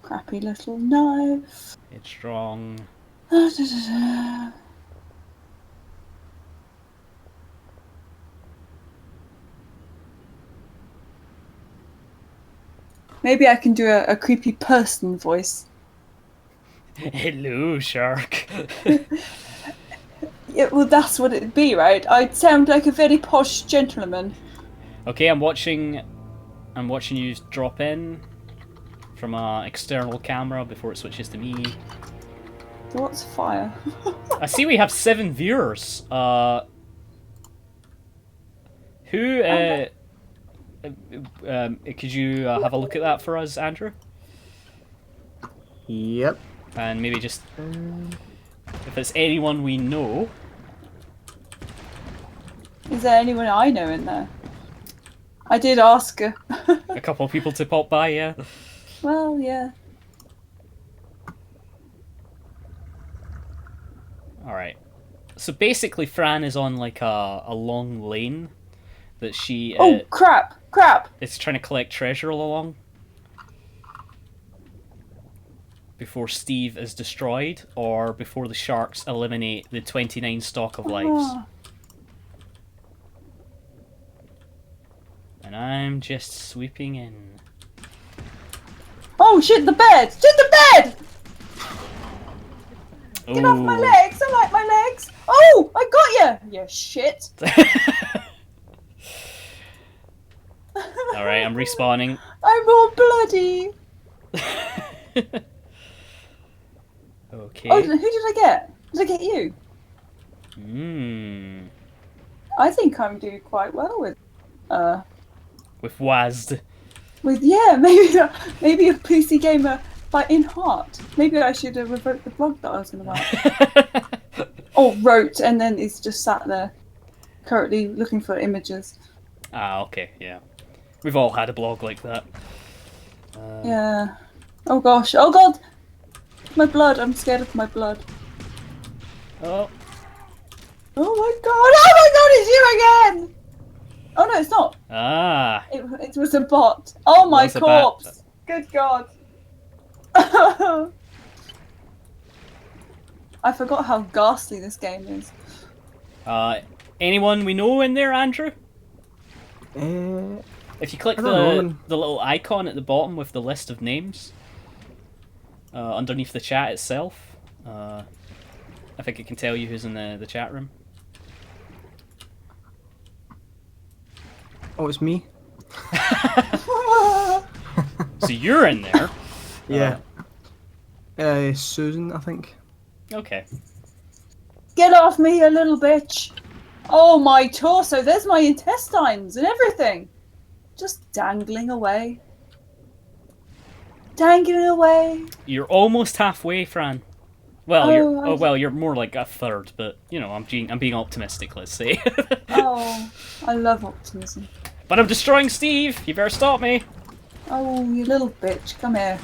Crappy little knife. It's strong. Maybe I can do a creepy person voice. Hello, shark. Yeah, well, that's what it'd be, right? I'd sound like a very posh gentleman. Okay, I'm watching you drop in from an external camera before it switches to me. What's fire? I see we have 7 viewers. Could you have a look at that for us, Andrew? Yep. And maybe just if it's anyone we know. Is there anyone I know in there? I did ask her. A couple of people to pop by, yeah. Well, yeah. Alright. So basically Fran is on like a long lane that she Oh, crap! is trying to collect treasure all along before Steve is destroyed or before the sharks eliminate the 29 stock of lives. Ah. And I'm just sweeping in. Oh shit, the bed! Shit, the bed! Get off my legs! I like my legs! Oh! I got you! You shit! Alright, I'm respawning. I'm all bloody! Okay. Oh, who did I get? Did I get you? I think I'm doing quite well with WASD. Yeah, maybe a PC gamer but in heart. Maybe I should have revoked the blog that I was going to write. Or wrote, and then it's just sat there, currently looking for images. Ah, okay, yeah. We've all had a blog like that. Yeah. Oh gosh. Oh god! My blood. I'm scared of my blood. Oh. Oh my god! Oh my god! It's you again! Oh no, it's not. Ah. It was a bot. Oh my Was a corpse! Good god. I forgot how ghastly this game is. Anyone we know in there, Andrew? If you click the little icon at the bottom with the list of names underneath the chat itself, I think it can tell you who's in the chat room. Oh, it's me. So you're in there. Yeah. Susan, I think. Okay. Get off me, you little bitch! Oh, my torso! There's my intestines and everything! Just dangling away. Dangling away! You're almost halfway, Fran. Well, you're more like a third, but you know, I'm being optimistic. Let's say. Oh, I love optimism. But I'm destroying Steve. You better stop me. Oh, you little bitch. Come here.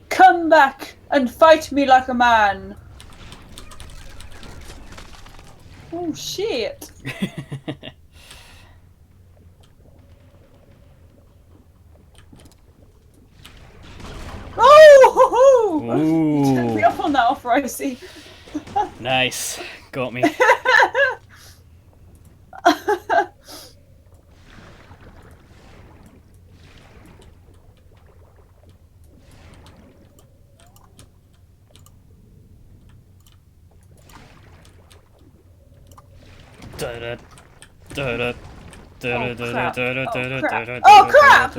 Come back and fight me like a man. Oh, shit. Oh! Ooh. You took me up on that offer, I see. Nice. Got me. Oh, crap!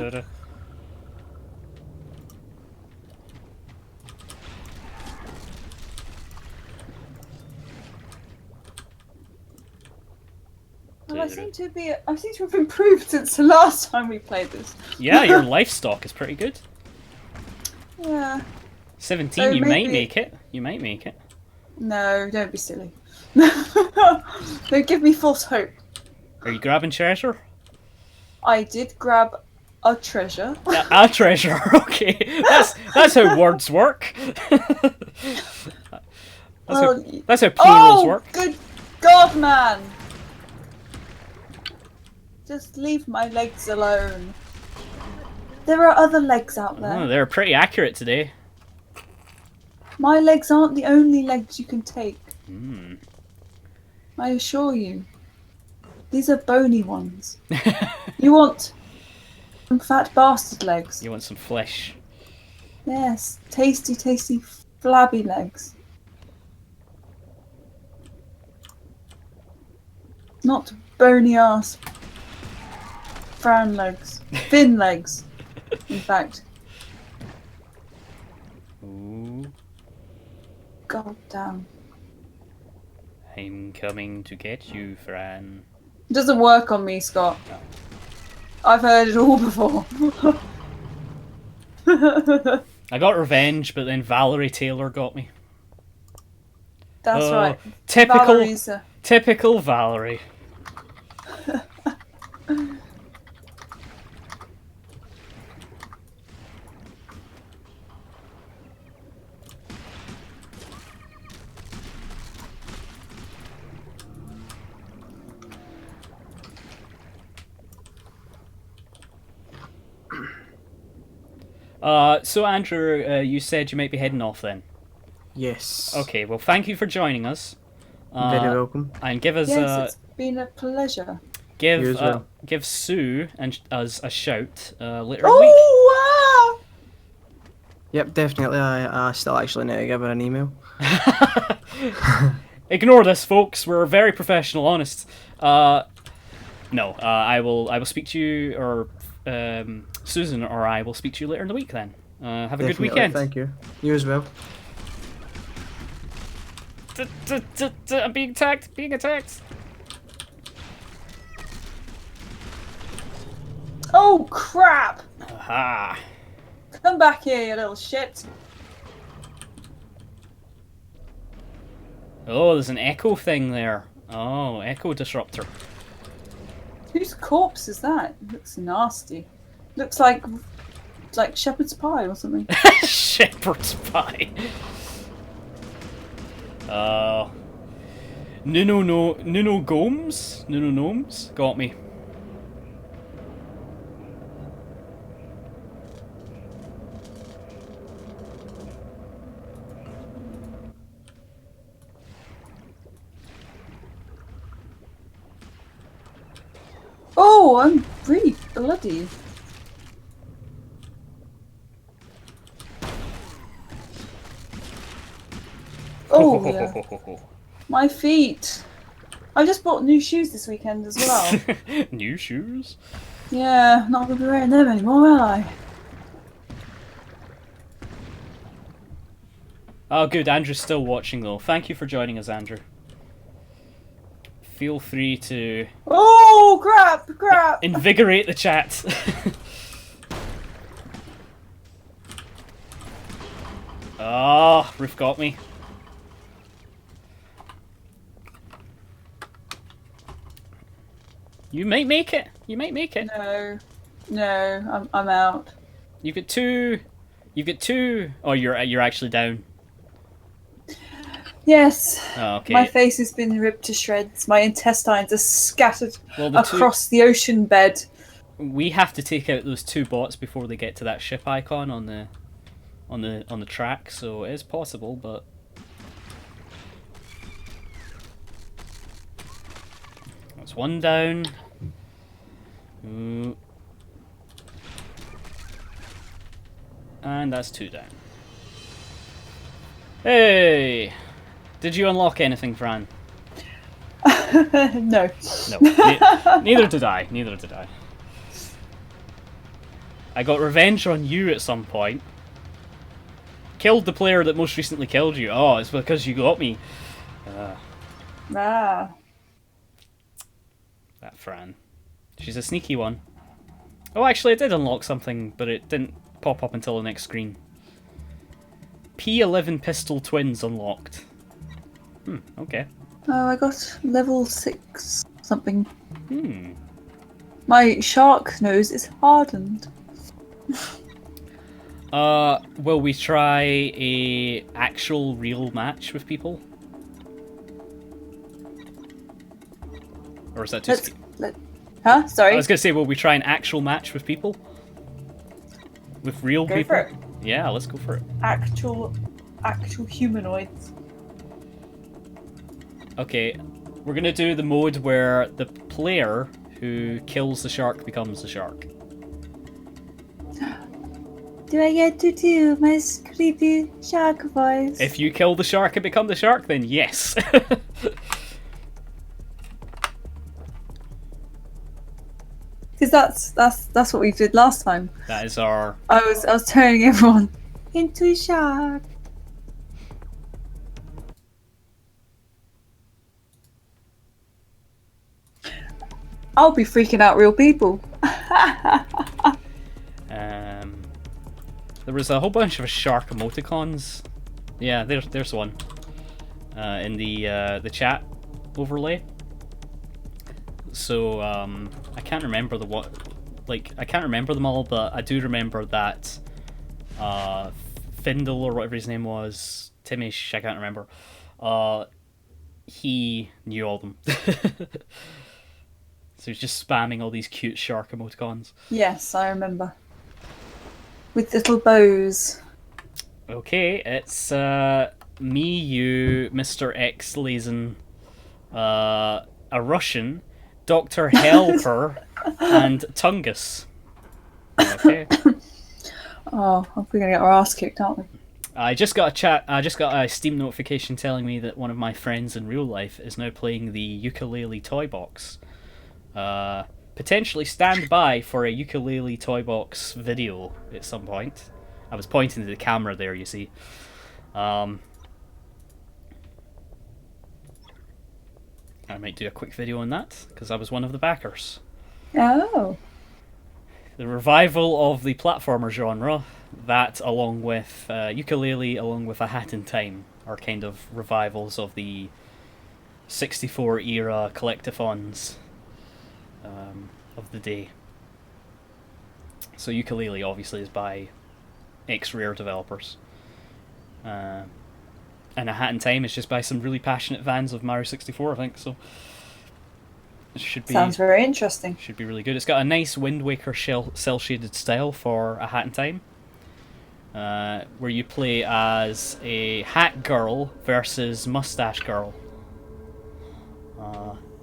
Well, I seem to have improved since the last time we played this. Yeah, your livestock is pretty good. Yeah. 17, So you might maybe- make it. You might make it. No, don't be silly. Don't give me false hope. Are you grabbing treasure? I did grab a treasure. A treasure, okay. That's how words work. That's how plurals work. Good God, man! Just leave my legs alone. There are other legs out there. Oh, they're pretty accurate today. My legs aren't the only legs you can take. Mm. I assure you. These are bony ones. You want some fat bastard legs? You want some flesh. Yes, tasty, tasty, flabby legs. Not bony ass Fran legs. Thin legs, in fact. Ooh. God damn. I'm coming to get you, Fran. It doesn't work on me, Scott. I've heard it all before. I got revenge, but then Valerie Taylor got me. That's right. Typical Valerie. So Andrew, you said you might be heading off then. Yes. Okay, well thank you for joining us. Very welcome. And give us Yes, it's been a pleasure. give Sue and us a shout later in the week. Oh, wow! Yep, definitely. I still actually need to give her an email. Ignore this, folks. We're very professional, honest. No, I will speak to you, or Susan or I will speak to you later in the week. Then have a good weekend. Thank you. You as well. I'm being attacked. Being attacked. Oh, crap! Aha. Come back here, you little shit. Oh, there's an echo thing there. Oh, echo disruptor. Whose corpse is that? It looks nasty. Looks like shepherd's pie or something. Shepherd's pie. Nuno Gnomes got me. Oh, I'm really bloody. Oh, yeah. My feet. I just bought new shoes this weekend as well. New shoes? Yeah, not gonna be wearing them anymore, will I? Oh, good. Andrew's still watching, though. Thank you for joining us, Andrew. Feel free to... Oh, crap! invigorate the chat. Oh, Roof got me. You might make it. You might make it. No, I'm out. You've got two. You've got two. Oh, you're actually down. Yes. Oh, okay. My face has been ripped to shreds. My intestines are scattered Well, across the ocean bed. We have to take out those two bots before they get to that ship icon on the track, so it is possible, but that's one down. Ooh. And that's two down. Hey! Did you unlock anything, Fran? No. No. Neither did I. Neither did I. I got revenge on you at some point. Killed the player that most recently killed you. Oh, it's because you got me. Ah. That Fran. She's a sneaky one. Oh, actually, I did unlock something, but it didn't pop up until the next screen. P11 pistol twins unlocked. Okay. Oh, I got level 6 something. Hmm. My shark nose is hardened. Will we try a actual real match with people? Or is that just... Huh? Sorry? I was gonna say, will we try an actual match with people? With real Go people? for it. Yeah, let's go for it. Actual humanoids. Okay, we're gonna do the mode where the player who kills the shark becomes the shark. Do I get to do my creepy shark voice? If you kill the shark and become the shark, then yes. Because that's what we did last time. That is our... I was turning everyone into a shark. I'll be freaking out real people. There was a whole bunch of shark emoticons. Yeah, there's one. In the chat overlay. So I can't remember I can't remember them all, but I do remember that Findle or whatever his name was, Timish, I can't remember. He knew all of them. So he's just spamming all these cute shark emoticons. Yes, I remember. With little bows. Okay, it's me, you, Mr. X Lazen, a Russian, Dr. Helper, and Tungus. Okay. Oh, we're gonna get our ass kicked, aren't we? I just got a Steam notification telling me that one of my friends in real life is now playing the ukulele toy box. Potentially stand by for a ukulele toy box video at some point. I was pointing to the camera there, you see. I might do a quick video on that, because I was one of the backers. Oh. The revival of the platformer genre, that along with ukulele, along with A Hat in Time, are kind of revivals of the 64 era collectathons of the day. So ukulele obviously is by ex-Rare developers. And A Hat in Time is just by some really passionate fans of Mario 64, I think, so it should be... Sounds very interesting. Should be really good. It's got a nice Wind Waker cel-shaded style for A Hat in Time, where you play as a hat girl versus mustache girl,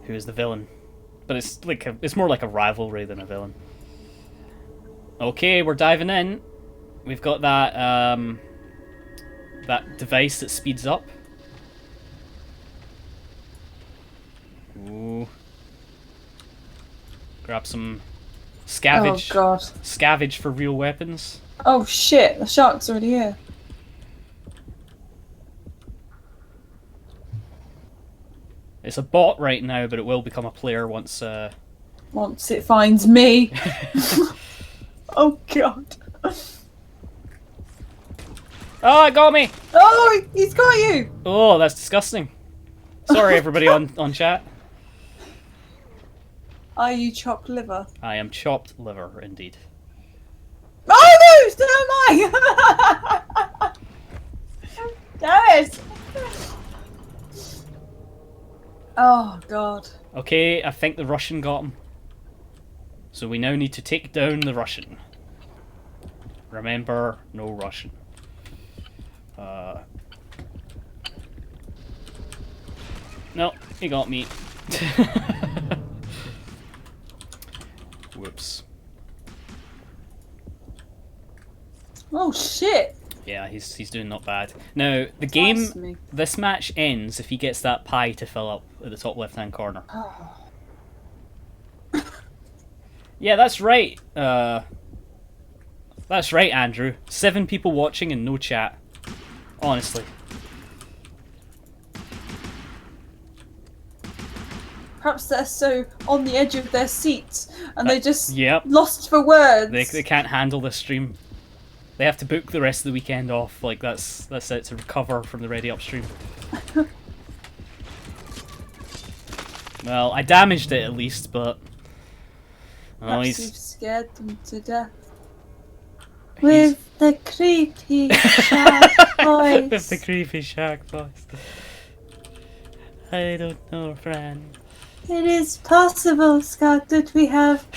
who is the villain. But it's more like a rivalry than a villain. Okay, we're diving in. We've got that that device that speeds up. Ooh. Grab some scavenge. Oh god. Scavenge for real weapons. Oh shit, the shark's already here. It's a bot right now, but it will become a player once... Once it finds me. Oh god. Oh, it got me! Oh, he's got you! Oh, that's disgusting. Sorry, everybody on chat. Are you chopped liver? I am chopped liver, indeed. Oh no! So am I! Damn it! Oh god. Okay, I think the Russian got him. So we now need to take down the Russian. Remember, no Russian. No, he got me. Whoops. Oh shit! Yeah, he's doing not bad. Now, the game, this match ends if he gets that pie to fill up at the top left-hand corner. Oh. Yeah, that's right. That's right, Andrew. 7 people watching and no chat. Honestly. Perhaps they're so on the edge of their seats and they just lost for words. They can't handle this stream. They have to book the rest of the weekend off. Like that's it, to recover from the Ready Up stream. Well, I damaged it at least, but perhaps you've scared them to death. With the creepy shark voice. With the creepy shark voice. I don't know, Fran. It is possible, Scott, that we have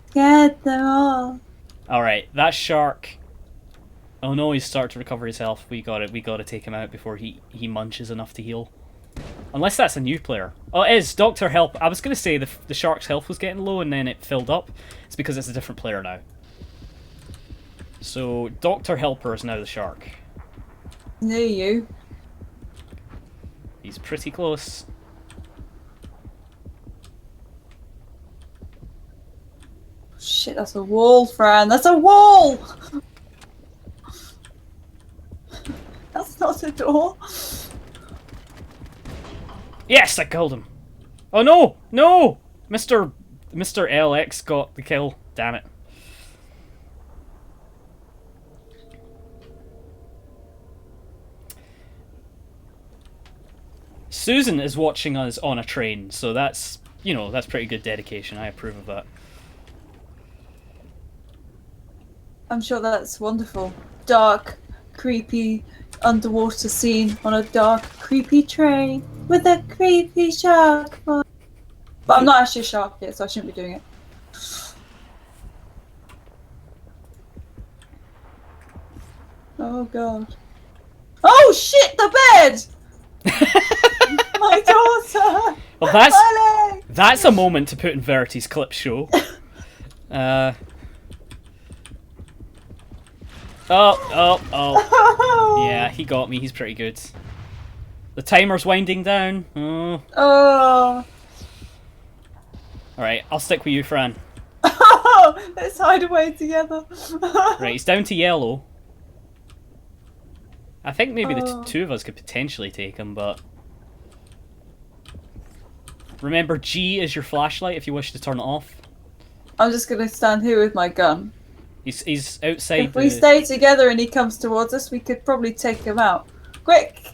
scared them all. Alright, that shark. Oh no, he's starting to recover his health. We gotta take him out before he munches enough to heal. Unless that's a new player. Oh, it is. Dr. Help. I was gonna say the shark's health was getting low and then it filled up. It's because it's a different player now. So, Dr. Helper is now the shark. Near you. He's pretty close. Shit, that's a wall, Fran. That's a wall! That's not a door. Yes, I killed him. Oh no! No! Mr. LX got the kill. Damn it. Susan is watching us on a train, so that's, you know, that's pretty good dedication. I approve of that. I'm sure that's wonderful. Dark, creepy, underwater scene on a dark, creepy train with a creepy shark. But I'm not actually a shark yet, so I shouldn't be doing it. Oh god. Oh shit, the bed! My daughter! Well, that's a moment to put in Verity's clip show. Oh. Yeah, he got me. He's pretty good. The timer's winding down. Oh. Alright, I'll stick with you, Fran. Let's hide away together. Right, he's down to yellow. I think maybe the two of us could potentially take him, but... Remember, G is your flashlight if you wish to turn it off. I'm just going to stand here with my gun. He's outside. If we stay together and he comes towards us, we could probably take him out. Quick!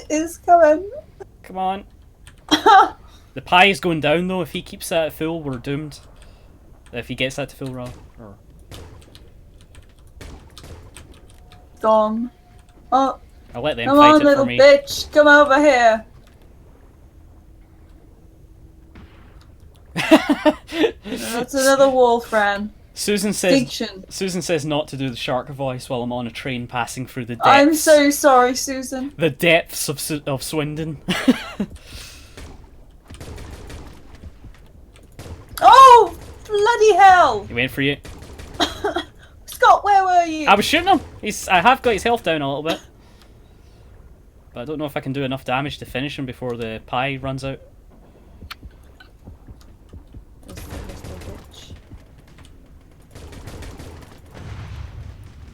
It's coming. Come on. The pie is going down though. If he keeps that at full, we're doomed. If he gets that to full, rather. Gone. Oh. I'll let them come fight on, it little for me. bitch. Come over here. That's another wall, Fran. Susan says not to do the shark voice while I'm on a train passing through the depths. I'm so sorry, Susan. The depths of Swindon. Oh, bloody hell! He went for you. Scott, where were you? I was shooting him. I have got his health down a little bit. But I don't know if I can do enough damage to finish him before the pie runs out.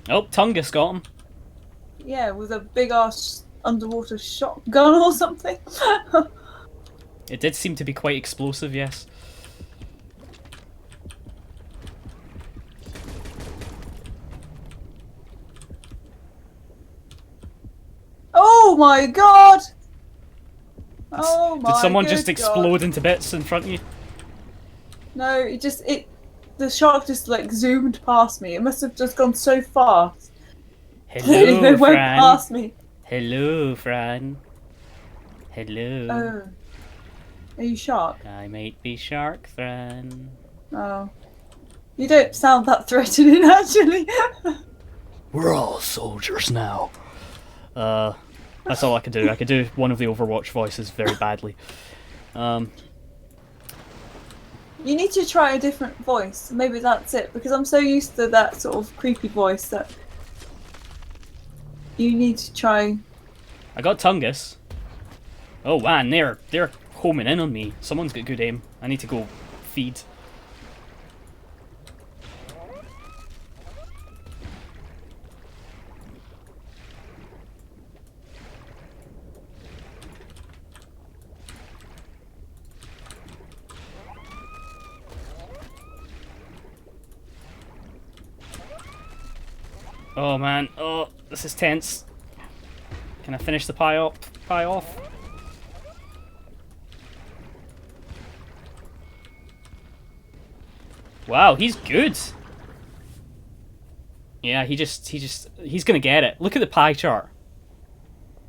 Oh, Tungus got him. Yeah, with a big ass underwater shotgun or something. It did seem to be quite explosive, yes. Oh my god! Oh my god. Did someone just explode into bits in front of you? No, the shark just like zoomed past me. It must have just gone so fast. Hello, It went Fran. past me. Hello, Fran. Hello. Oh. Are you shark? I might be Shark, Fran. Oh. You don't sound that threatening, actually. We're all soldiers now. That's all I could do. I could do one of the Overwatch voices very badly. You need to try a different voice. Maybe that's it, because I'm so used to that sort of creepy voice that you need to try. I got Tungus. Oh man, they're homing in on me. Someone's got good aim. I need to go feed. Oh man, oh, this is tense. Can I finish the pie off? Wow, he's good. Yeah, he's gonna get it. Look at the pie chart.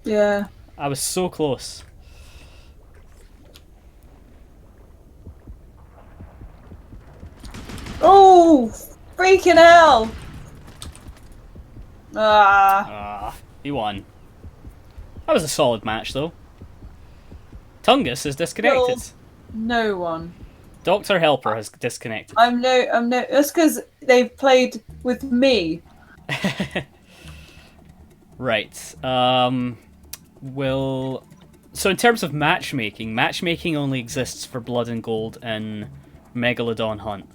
Yeah. I was so close. Oh, freaking hell! Ah. He won. That was a solid match, though. Tungus is disconnected. Killed no one. Dr. Helper has disconnected. I'm no. That's because they've played with me. Right. So in terms of matchmaking only exists for Blood and Gold in Megalodon Hunt.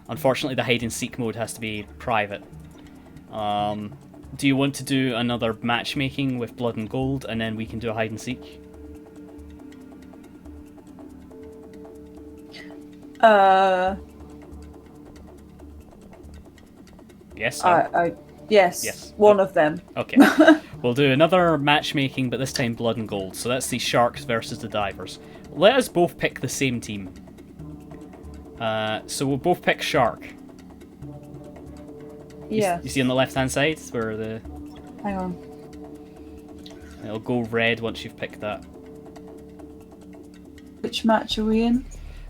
Unfortunately, the hide and seek mode has to be private. Do you want to do another matchmaking with Blood and Gold, and then we can do a hide and seek? Yes. No? Yes. One of them. Okay. We'll do another matchmaking, but this time Blood and Gold. So that's the Sharks versus the Divers. Let us both pick the same team. So we'll both pick Shark. Yeah. You see on the left-hand side where the... Hang on. It'll go red once you've picked that. Which match are we in?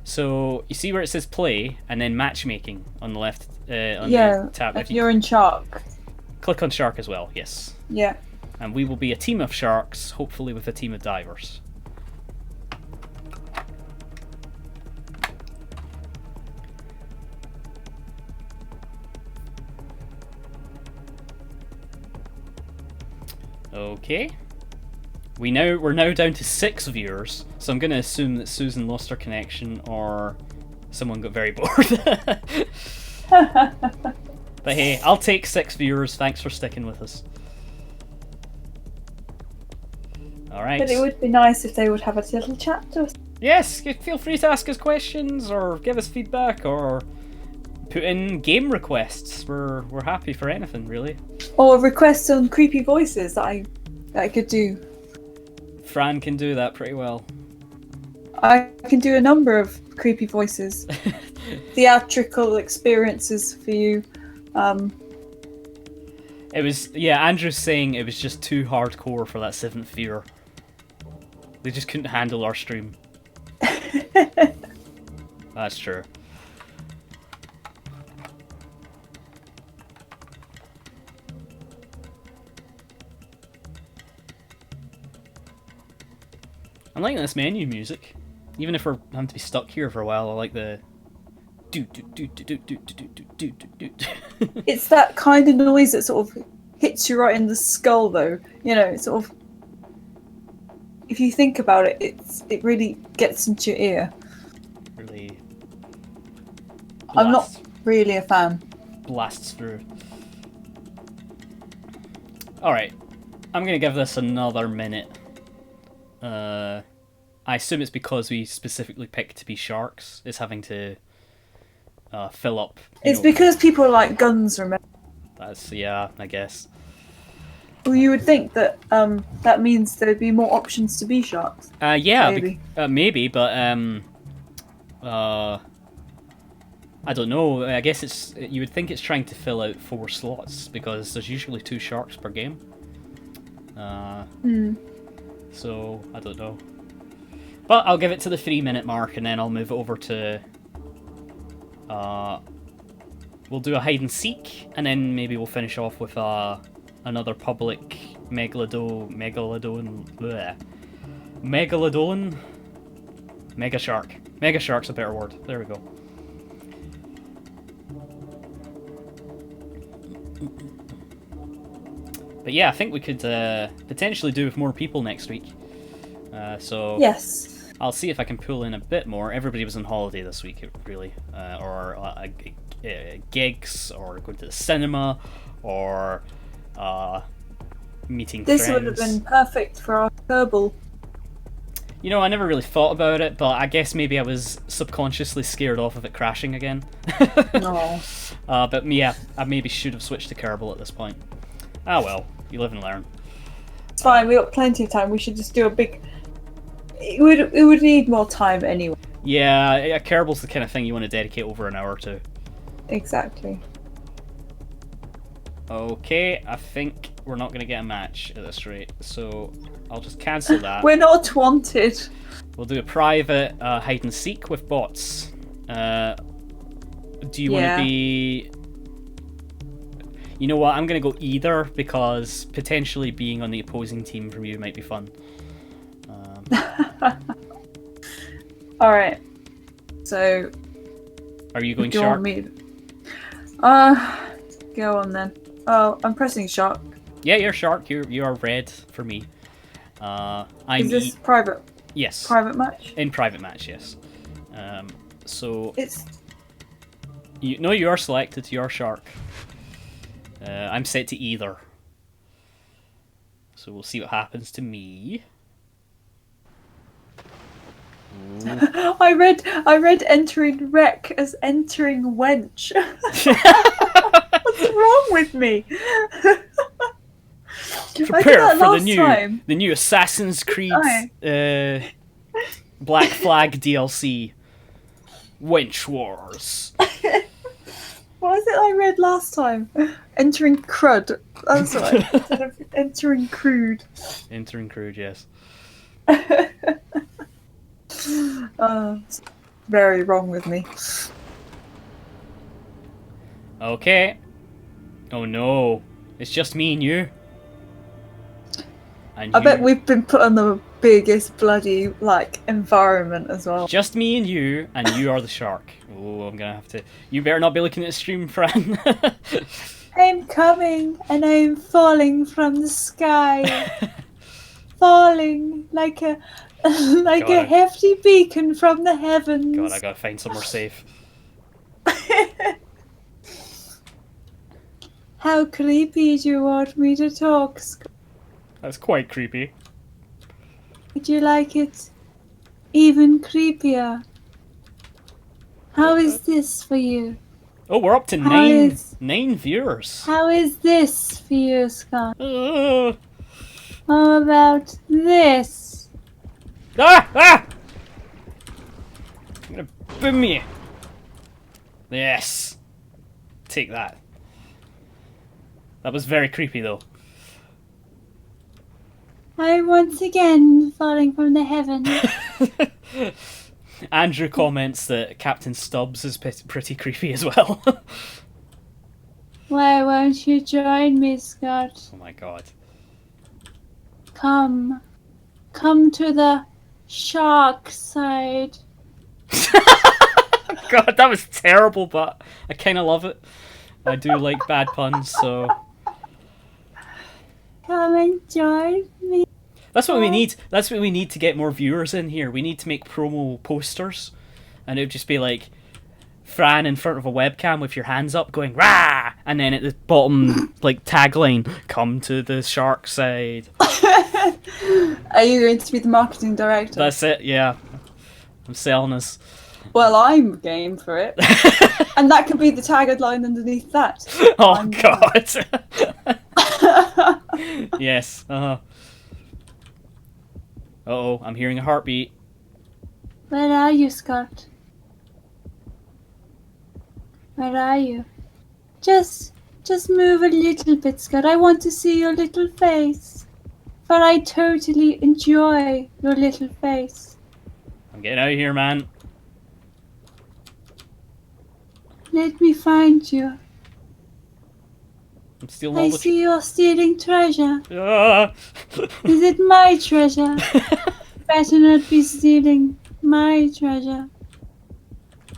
So you see where it says play, and then matchmaking on the left the tab. If you're in Shark. Click on Shark as well, yes. Yeah. And we will be a team of Sharks, hopefully with a team of Divers. Okay. We're now down to 6 viewers, so I'm going to assume that Susan lost her connection or someone got very bored. But hey, I'll take 6 viewers. Thanks for sticking with us. Alright. But it would be nice if they would have a little chat to us. Yes, feel free to ask us questions or give us feedback or put in game requests. We're happy for anything, really. Or requests on creepy voices that I could do. Fran can do that pretty well. I can do a number of creepy voices. Theatrical experiences for you. It was, Andrew's saying it was just too hardcore for that 7th viewer. They just couldn't handle our stream. That's true. I'm liking this menu music. Even if we're having to be stuck here for a while, I like the do do do do do do do do do do. It's that kind of noise that sort of hits you right in the skull, though. You know, it's sort of. If you think about it, it really gets into your ear. Really. I'm not really a fan. Blasts through. Alright. I'm gonna give this another minute. I assume it's because we specifically picked to be Sharks. It's having to fill up. It's because people like guns, remember? That's, yeah, I guess. Well, you would think that that means there'd be more options to be Sharks. Yeah, maybe. maybe, but I don't know. I guess it's. You would think it's trying to fill out 4 slots because there's usually 2 sharks per game. So I don't know. But I'll give it to the 3-minute mark and then I'll move it over to. We'll do a hide and seek and then maybe we'll finish off with another public megalodon. Mega shark. Mega shark's a better word. There we go. But yeah, I think we could potentially do with more people next week. So Yes. I'll see if I can pull in a bit more. Everybody was on holiday this week, really, or gigs, or going to the cinema, or meeting friends. This would have been perfect for our Kerbal. You know, I never really thought about it, but I guess maybe I was subconsciously scared off of it crashing again. No. But yeah, I maybe should have switched to Kerbal at this point. Ah well, you live and learn. It's fine, we got plenty of time. We should just do a big... It would need more time anyway. Yeah, Kerbal's the kind of thing you want to dedicate over an hour to. Exactly. Okay, I think we're not going to get a match at this rate, so I'll just cancel that. We're not wanted. We'll do a private hide and seek with bots. Do you want to be... You know what, I'm going to go either, because potentially being on the opposing team from you might be fun. Alright. So... Are you going do you shark? want me... Go on then. Oh, I'm pressing shark. Yeah, you're shark. You are red for me. I'm Is this private? Yes. Private match? In private match, yes. So... It's... No, you are selected. You are shark. I'm set to either. So we'll see what happens to me. I read entering wreck as entering wench. What's wrong with me? Prepare for the new Assassin's Creed Black Flag DLC. Wench Wars. What was it I read last time? Entering crud. That's what instead of entering crude. Entering crude, yes. Very wrong with me. Okay. Oh no. It's just me and you. And I bet we've been put on the biggest bloody, environment as well. Just me and you are the shark. Oh, I'm gonna have to... You better not be looking at the stream, Fran. I'm coming, and I'm falling from the sky. Falling like a hefty beacon from the heavens. God, I gotta find somewhere safe. How creepy do you want me to talk, Scott? That's quite creepy. Would you like it even creepier? How is this for you? Oh, we're up to nine viewers. How is this for you, Scott? Uh, How about this? Ah! You're gonna boom me. Yes. Take that. That was very creepy, though. I'm once again falling from the heavens. Andrew comments that Captain Stubbs is pretty creepy as well. Why won't you join me, Scott? Oh my god. Come to the shark side. God, that was terrible, but I kind of love it. I do like bad puns, so... Come and join me. That's what we need. That's what we need to get more viewers in here. We need to make promo posters. And it would just be like Fran in front of a webcam with your hands up going, rah! And then at the bottom, tagline, come to the shark side. Are you going to be the marketing director? That's it, yeah. I'm selling us. Well, I'm game for it. And that could be the tagline underneath that. Oh, I'm God. Yes. Uh-oh, I'm hearing a heartbeat. Where are you, Scott? Where are you? Just move a little bit, Scott. I want to see your little face. For I totally enjoy your little face. I'm getting out of here, man. Let me find you. I'm stealing all I the see you're stealing treasure. Ah! Is it my treasure? Better not be stealing my treasure.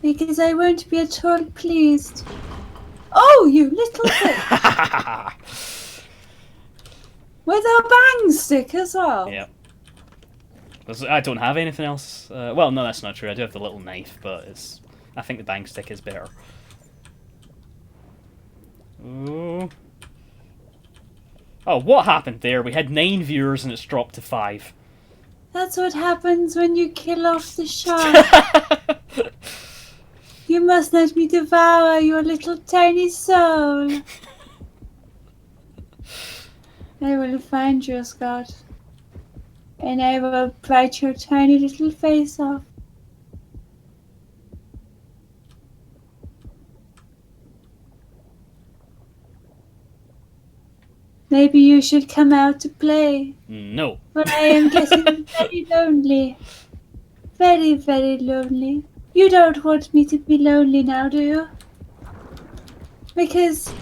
Because I won't be at all pleased. Oh, you little bitch! With a bang stick as well. Yeah. I don't have anything else. Well, no, that's not true. I do have the little knife, but I think the bang stick is better. Ooh. Oh, what happened there? We had 9 viewers and it's dropped to 5. That's what happens when you kill off the shark. You must let me devour your little tiny soul. I will find you, Scott. And I will bite your tiny little face off. Maybe you should come out to play. No. For I am getting very lonely. Very, very lonely. You don't want me to be lonely now, do you? Because...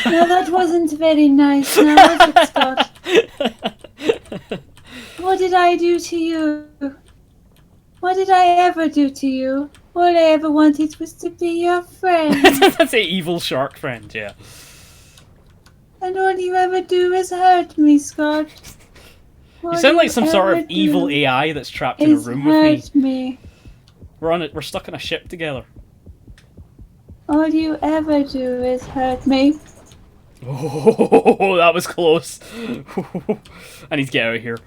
No, that wasn't very nice now, was it, Scott? What did I do to you? What did I ever do to you? All I ever wanted was to be your friend. That's an evil shark friend, yeah. And all you ever do is hurt me, Scott. You sound like some sort of evil AI that's trapped in a room with me. We're stuck on a ship together. All you ever do is hurt me. Oh, that was close. I need to get out of here.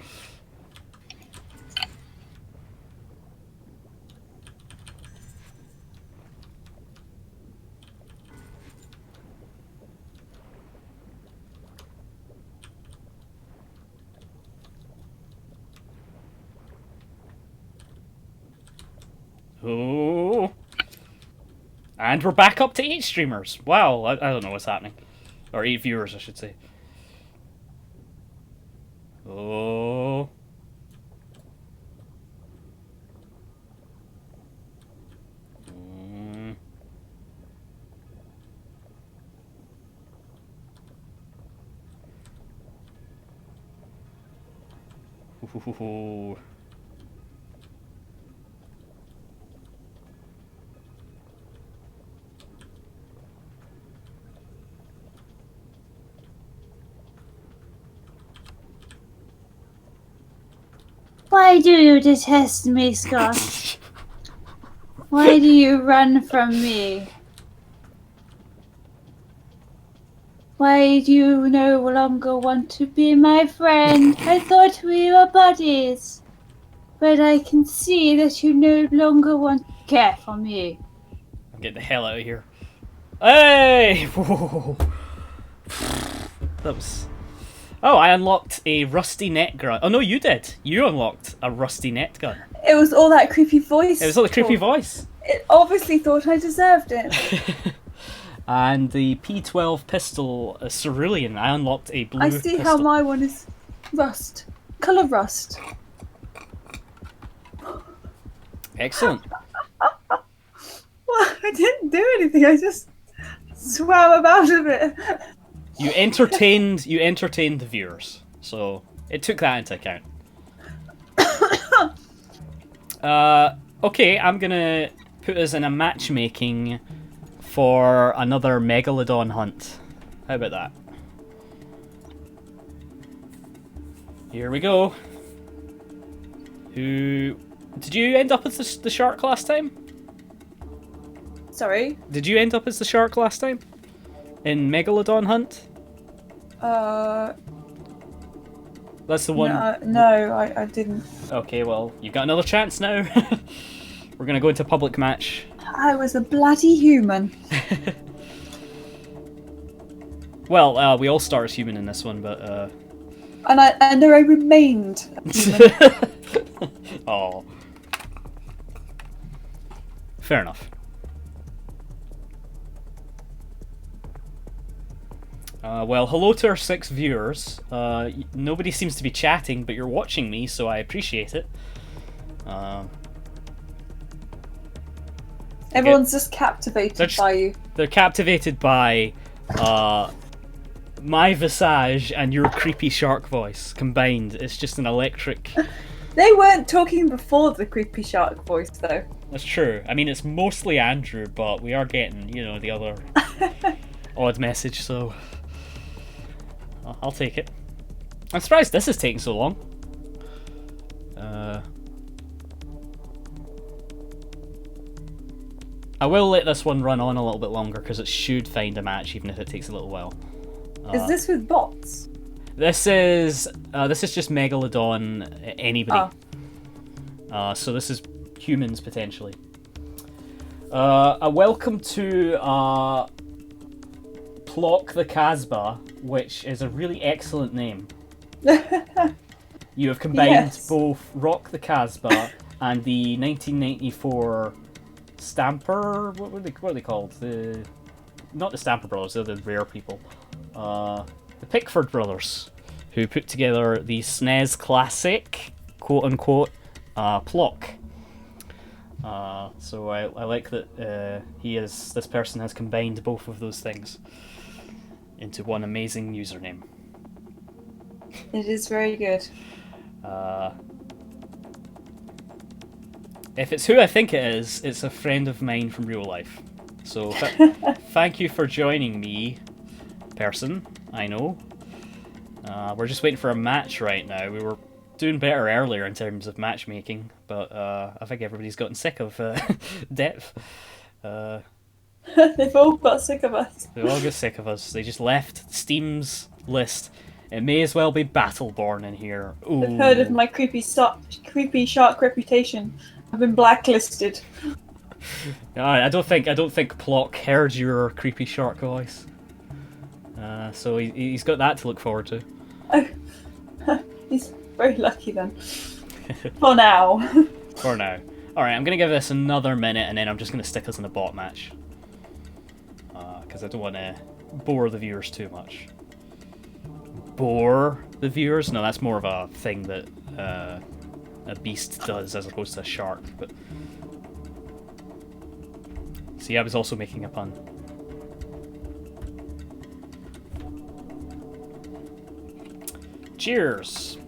Oh. And we're back up to 8 streamers. Wow, I don't know what's happening. Or 8 viewers, I should say. Oh. Ooh. Why do you detest me, Scott? Why do you run from me? Why do you no longer want to be my friend? I thought we were buddies. But I can see that you no longer want to care for me. I'm getting the hell out of here. Hey! Whoa. That was... Oh, I unlocked a rusty net gun. Oh no, you did. You unlocked a rusty net gun. It was all that creepy voice. It was all the creepy voice. It obviously thought I deserved it. And the P12 pistol, cerulean. I unlocked a blue I see pistol. how my one is rust. Colour rust. Excellent. Well, I didn't do anything. I just swam about a bit. You entertained the viewers, so it took that into account. Okay, I'm gonna put us in a matchmaking for another Megalodon hunt. How about that? Here we go. Who... Did you end up as the shark last time? Sorry? Did you end up as the shark last time? In Megalodon hunt? That's the one... No, I didn't. Okay, well, you've got another chance now. We're gonna go into public match. I was a bloody human. Well, we all start as human in this one, but And I remained a human. Oh. Fair enough. Well, hello to our 6 viewers. Nobody seems to be chatting, but you're watching me, so I appreciate it. Everyone's just captivated by you. They're captivated by my visage and your creepy shark voice combined. It's just an electric... They weren't talking before the creepy shark voice, though. That's true. I mean, it's mostly Andrew, but we are getting, the other odd message, so I'll take it. I'm surprised this is taking so long. I will let this one run on a little bit longer because it should find a match even if it takes a little while. Is this with bots? This is just Megalodon anybody. So this is humans potentially. A welcome to Plock the Casbah, which is a really excellent name. You have combined both Rock the Casbah and the 1994 Stamper. What are they called? Not the Stamper Brothers. They're the rare people. The Pickford Brothers, who put together the SNES classic, quote unquote, Plock. So I like that this person has combined both of those things into one amazing username. It is very good. If it's who I think it is, it's a friend of mine from real life. So thank you for joining me, person. I know. We're just waiting for a match right now. We were doing better earlier in terms of matchmaking, but I think everybody's gotten sick of depth. They've all got sick of us. They all got sick of us. They just left Steam's list. It may as well be Battleborn in here. Ooh. They've heard of my creepy shark reputation. I've been blacklisted. I don't think Plock heard your creepy shark voice. So he's got that to look forward to. Oh, he's very lucky then. For now. For now. Alright, I'm going to give this another minute and then I'm just going to stick us in a bot match. Because I don't want to bore the viewers too much. Bore the viewers? No, that's more of a thing that a beast does as opposed to a shark. But see, I was also making a pun. Cheers!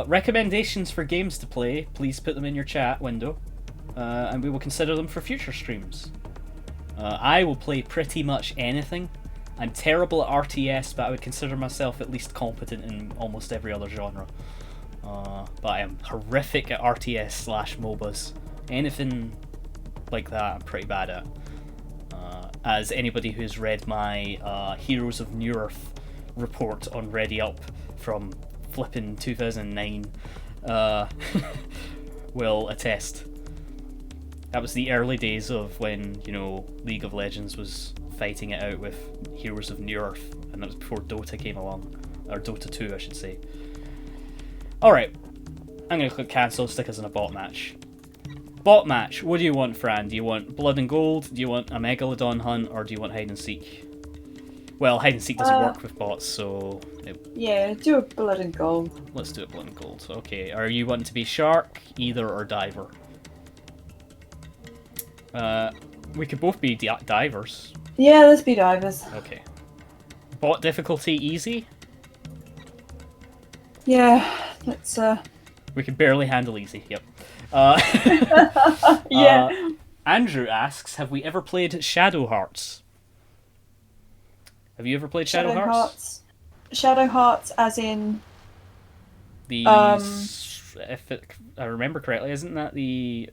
Recommendations for games to play, please put them in your chat window, and we will consider them for future streams. I will play pretty much anything. I'm terrible at RTS, but I would consider myself at least competent in almost every other genre. But I am horrific at RTS/MOBAs. Anything like that I'm pretty bad at. As anybody who's read my Heroes of New Earth report on ReadyUp from flipping 2009 will attest. That was the early days of when, League of Legends was fighting it out with Heroes of New Earth, and that was before Dota came along. Or Dota 2, I should say. Alright, I'm going to click cancel, stick us in a bot match. Bot match, what do you want, Fran? Do you want blood and gold? Do you want a Megalodon hunt? Or do you want hide and seek? Well, hide and seek doesn't work with bots, so... Yeah, do a blood and gold. Let's do it blood and gold. Okay, are you wanting to be shark, either, or diver? We could both be divers. Yeah, let's be divers. Okay. Bot difficulty easy? Yeah, let's We can barely handle easy, yep. Yeah. Andrew asks, have we ever played Shadow Hearts? Have you ever played Shadow Hearts? Shadow Hearts as in... The... If I remember correctly, isn't that the...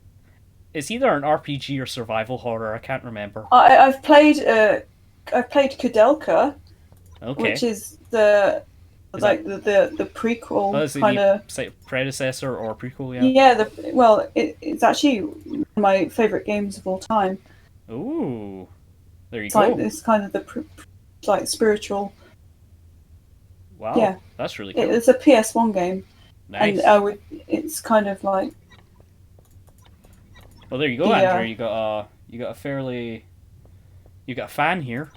It's either an RPG or survival horror, I can't remember. I've played Kudelka, okay. which is the prequel kind of predecessor or prequel, yeah. Yeah, it's actually one of my favourite games of all time. Ooh. There you It's go. like this kind of like spiritual. Wow. Yeah. That's really cool. It's a PS1 game. Nice. And it's kind of like. Well, there you go, Andrew. You got a fairly. You got a fan here.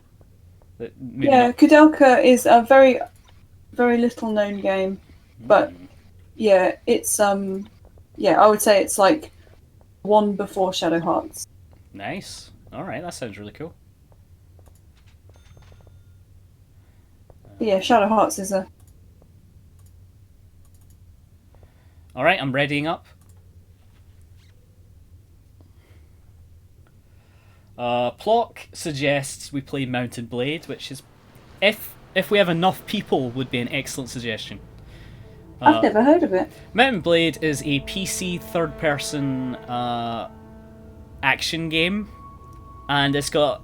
That maybe not... Kudelka is a very, very little known game, but yeah, it's I would say it's like one before Shadow Hearts. Nice. All right, that sounds really cool. Yeah, Shadow Hearts is a. All right, I'm readying up. Plock suggests we play Mountain Blade, which is, if we have enough people, would be an excellent suggestion. I've never heard of it. Mountain Blade is a PC third-person action game, and it's got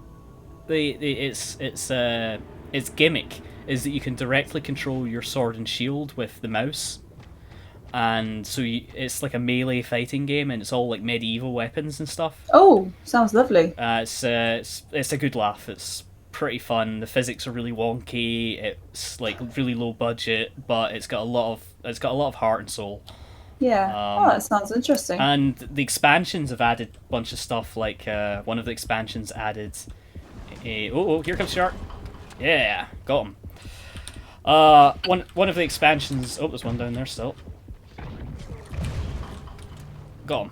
its gimmick is that you can directly control your sword and shield with the mouse, and so it's like a melee fighting game, and it's all like medieval weapons and stuff. Oh, sounds lovely. It's a good laugh. It's pretty fun. The physics are really wonky. It's like really low budget, but it's got a lot of heart and soul. Yeah. That sounds interesting. And the expansions have added a bunch of stuff. Like one of the expansions added a here comes Shark. Yeah, got him. One of the expansions. Oh, there's one down there still. Got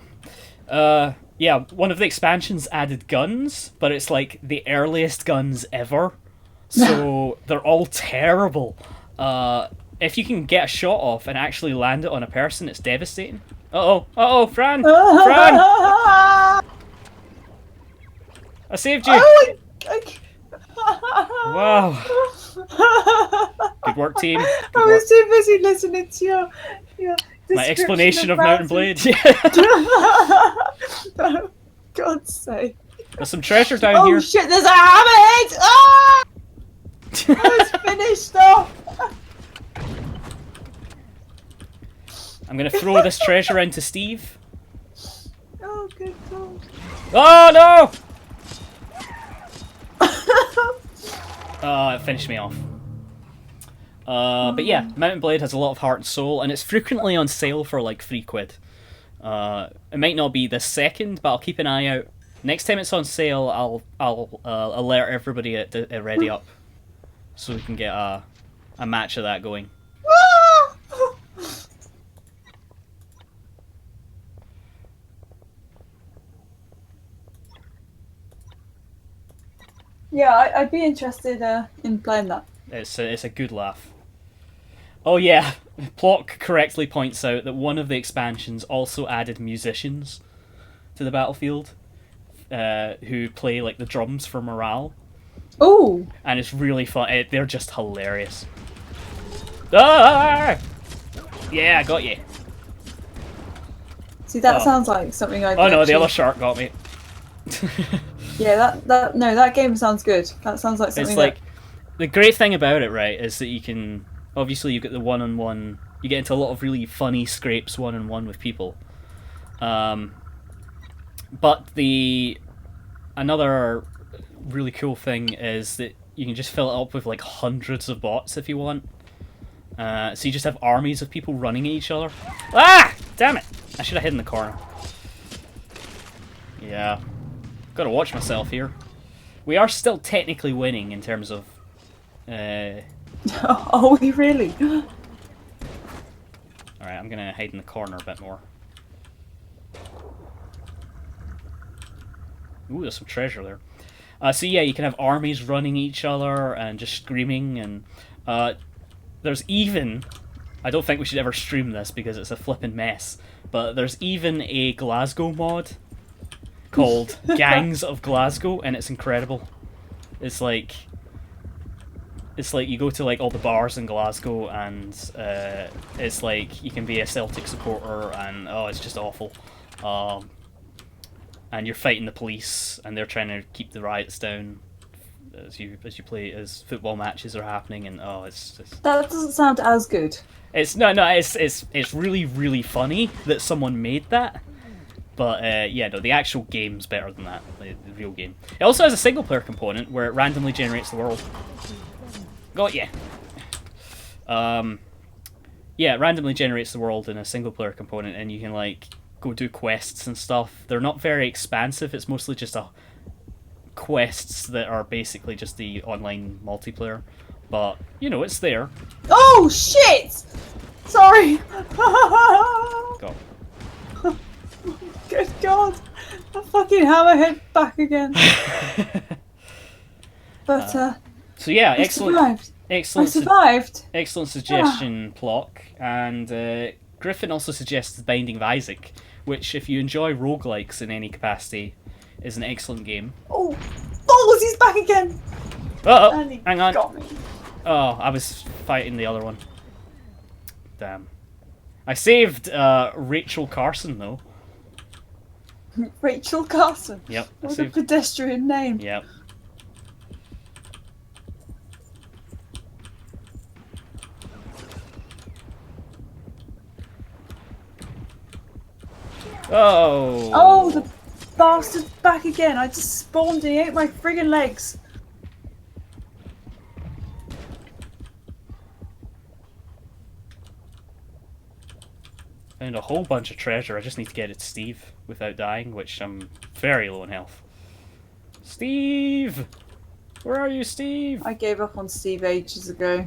him. Yeah, one of the expansions added guns, but it's like the earliest guns ever. So they're all terrible. If you can get a shot off and actually land it on a person, it's devastating. Uh-oh, Fran! Fran! I saved you! Wow. Good work, team. I was too busy listening to your my explanation of Mountain Blade. For God's sake. There's some treasure down here. Oh shit, there's a hammerhead! Ah! I was finished off. I'm gonna throw this treasure into Steve. Oh, good God. Oh no! It finished me off. But yeah, Mountain Blade has a lot of heart and soul, and it's frequently on sale for like £3. It might not be this second, but I'll keep an eye out. Next time it's on sale, I'll alert everybody at Ready Up, so we can get a match of that going. Yeah, I'd be interested in playing that. It's a good laugh. Oh yeah, Plock correctly points out that one of the expansions also added musicians to the battlefield, who play like the drums for morale. Oh! And it's really fun. They're just hilarious. Ah! Yeah, I got you. See, that sounds like something I'd. Oh no, the other shark got me. Yeah, that game sounds good. That sounds like something. It's like the great thing about it, right, is that you can obviously you get the one-on-one. You get into a lot of really funny scrapes one-on-one with people. But another really cool thing is that you can just fill it up with like hundreds of bots if you want. So you just have armies of people running at each other. Ah! Damn it! I should have hid in the corner. Yeah. Gotta watch myself here. We are still technically winning in terms of... Are we really? Alright, I'm gonna hide in the corner a bit more. Ooh, there's some treasure there. So yeah, you can have armies running each other and just screaming, and there's even... I don't think we should ever stream this because it's a flippin' mess, but there's even a Glasgow mod called Gangs of Glasgow, and it's incredible. It's like you go to like all the bars in Glasgow, and it's like you can be a Celtic supporter, and oh, it's just awful. And you're fighting the police, and they're trying to keep the riots down as you play, as football matches are happening, and oh, it's just... That doesn't sound as good. It's no, it's really really funny that someone made that. But yeah, no, the actual game's better than that, the real game. It also has a single player component where it randomly generates the world. Got ya! Yeah, it randomly generates the world in a single player component, and you can like go do quests and stuff. They're not very expansive, it's mostly just quests that are basically just the online multiplayer. But, you know, it's there. Oh, shit! Sorry! Go. Good God! A fucking hammerhead back again. But, So yeah, I excellent. survived. Excellent. I survived. Excellent suggestion, Plock. And Griffin also suggests Binding of Isaac, which, if you enjoy roguelikes in any capacity, is an excellent game. Oh, balls! He's back again. Uh-oh, And he hang on. got me. Oh, I was fighting the other one. Damn. I saved Rachel Carson, though. Rachel Carson. Yep. What a pedestrian name. Yep. Oh! Oh, the bastard's back again. I just spawned and he ate my friggin' legs. Found a whole bunch of treasure. I just need to get it to Steve without dying, which I'm very low in health. Steve! Where are you, Steve? I gave up on Steve ages ago.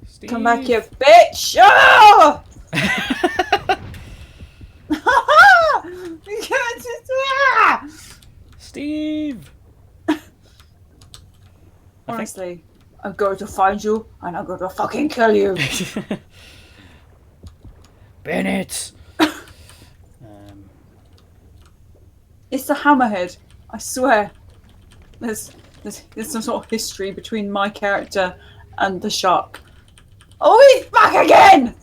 Steve! Come back here, bitch! Oh! Steve! Honestly, I'm going to find you and I'm going to fucking kill you. Bennett! It's the hammerhead. I swear. There's some sort of history between my character and the shark. Oh, he's back again!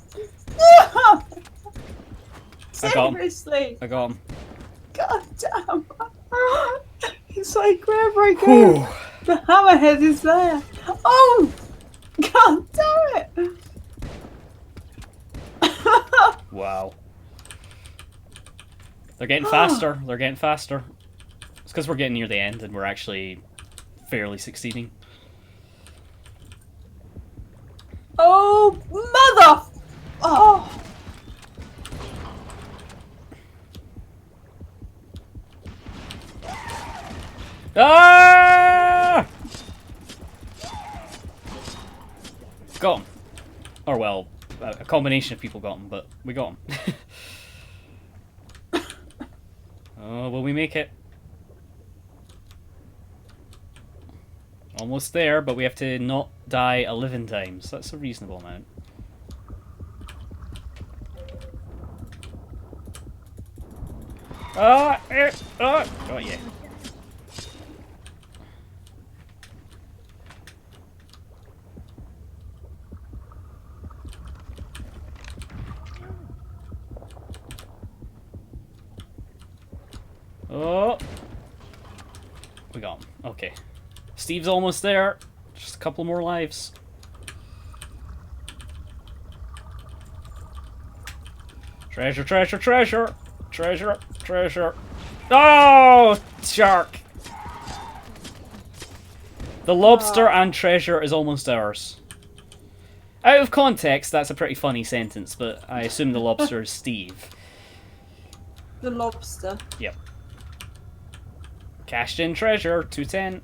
Seriously. I got him. God damn. It's like wherever I go, the hammerhead is there. Oh! God damn it! Wow. They're getting faster. They're getting faster. It's because we're getting near the end and we're actually fairly succeeding. Oh, mother! Oh! Ah! Got him. Or well, a combination of people got him, but we got him. Oh, will we make it? Almost there, but we have to not die 11 times. That's a reasonable amount. Oh, yeah. Oh. We got him. Okay. Steve's almost there. Just a couple more lives. Treasure, treasure, treasure! Treasure, treasure. Oh! Shark! The lobster and treasure is almost ours. Out of context, that's a pretty funny sentence, but I assume the lobster is Steve. The lobster. Yep. Cashed in treasure, 210.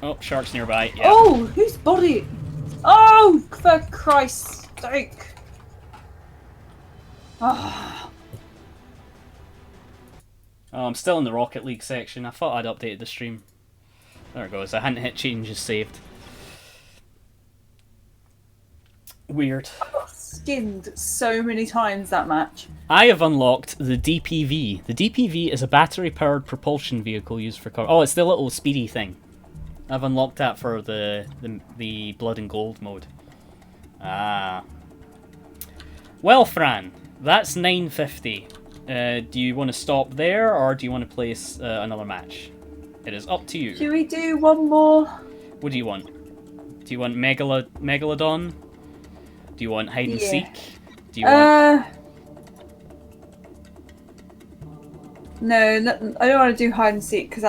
Oh, shark's nearby. Yeah. Oh, whose body? Oh, for Christ's sake. Oh. Oh, I'm still in the Rocket League section. I thought I'd updated the stream. There it goes. I hadn't hit changes saved. Weird. I got skinned so many times that match. I have unlocked the DPV. The DPV is a battery-powered propulsion vehicle used for car. Oh, it's the little speedy thing. I've unlocked that for the Blood and Gold mode. Ah. Well, Fran, that's 950. Do you want to stop there, or do you want to place another match? It is up to you. Should we do one more? What do you want? Do you want Megalodon? Do you want hide and seek? Do you want... No, I don't want to do hide and seek because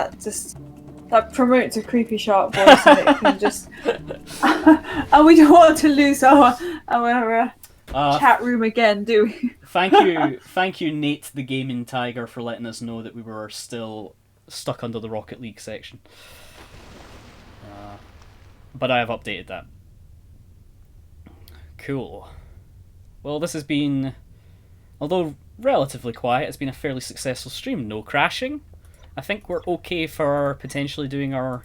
that promotes a creepy sharp voice and it can just. And we don't want to lose our chat room again, do we? Thank you, Nate the Gaming Tiger, for letting us know that we were still stuck under the Rocket League section. But I have updated that. Cool. Well, this has been, although relatively quiet, it's been a fairly successful stream. No crashing. I think we're okay for potentially doing our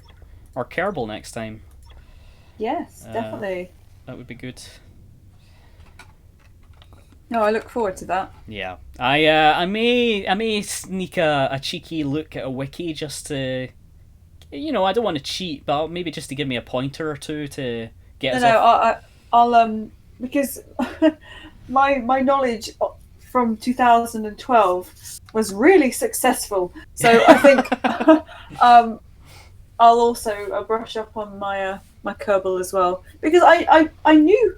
Kerbal next time. Yes, definitely. That would be good. No, I look forward to that. Yeah, I may sneak a cheeky look at a wiki just to, you know, I don't want to cheat, but maybe just to give me a pointer or two to get us off. I'll because my knowledge from 2012 was really successknow so I think I'll also brush up on my my Kerbal as well, because I knew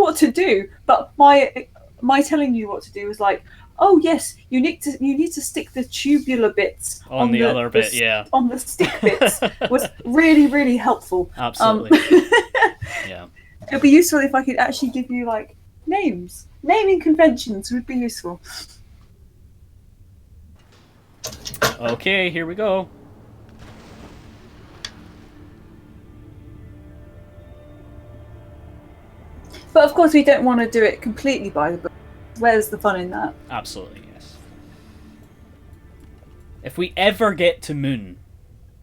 what to do, but my telling you what to do was like, oh yes, you need to stick the tubular bits on the other bit, on the stick bits was really, really helpful. Absolutely. Yeah. It'd be useful if I could actually give you like names. Naming conventions would be useful. Okay, here we go. But of course we don't want to do it completely by the book. Where's the fun in that? Absolutely, yes. If we ever get to Moon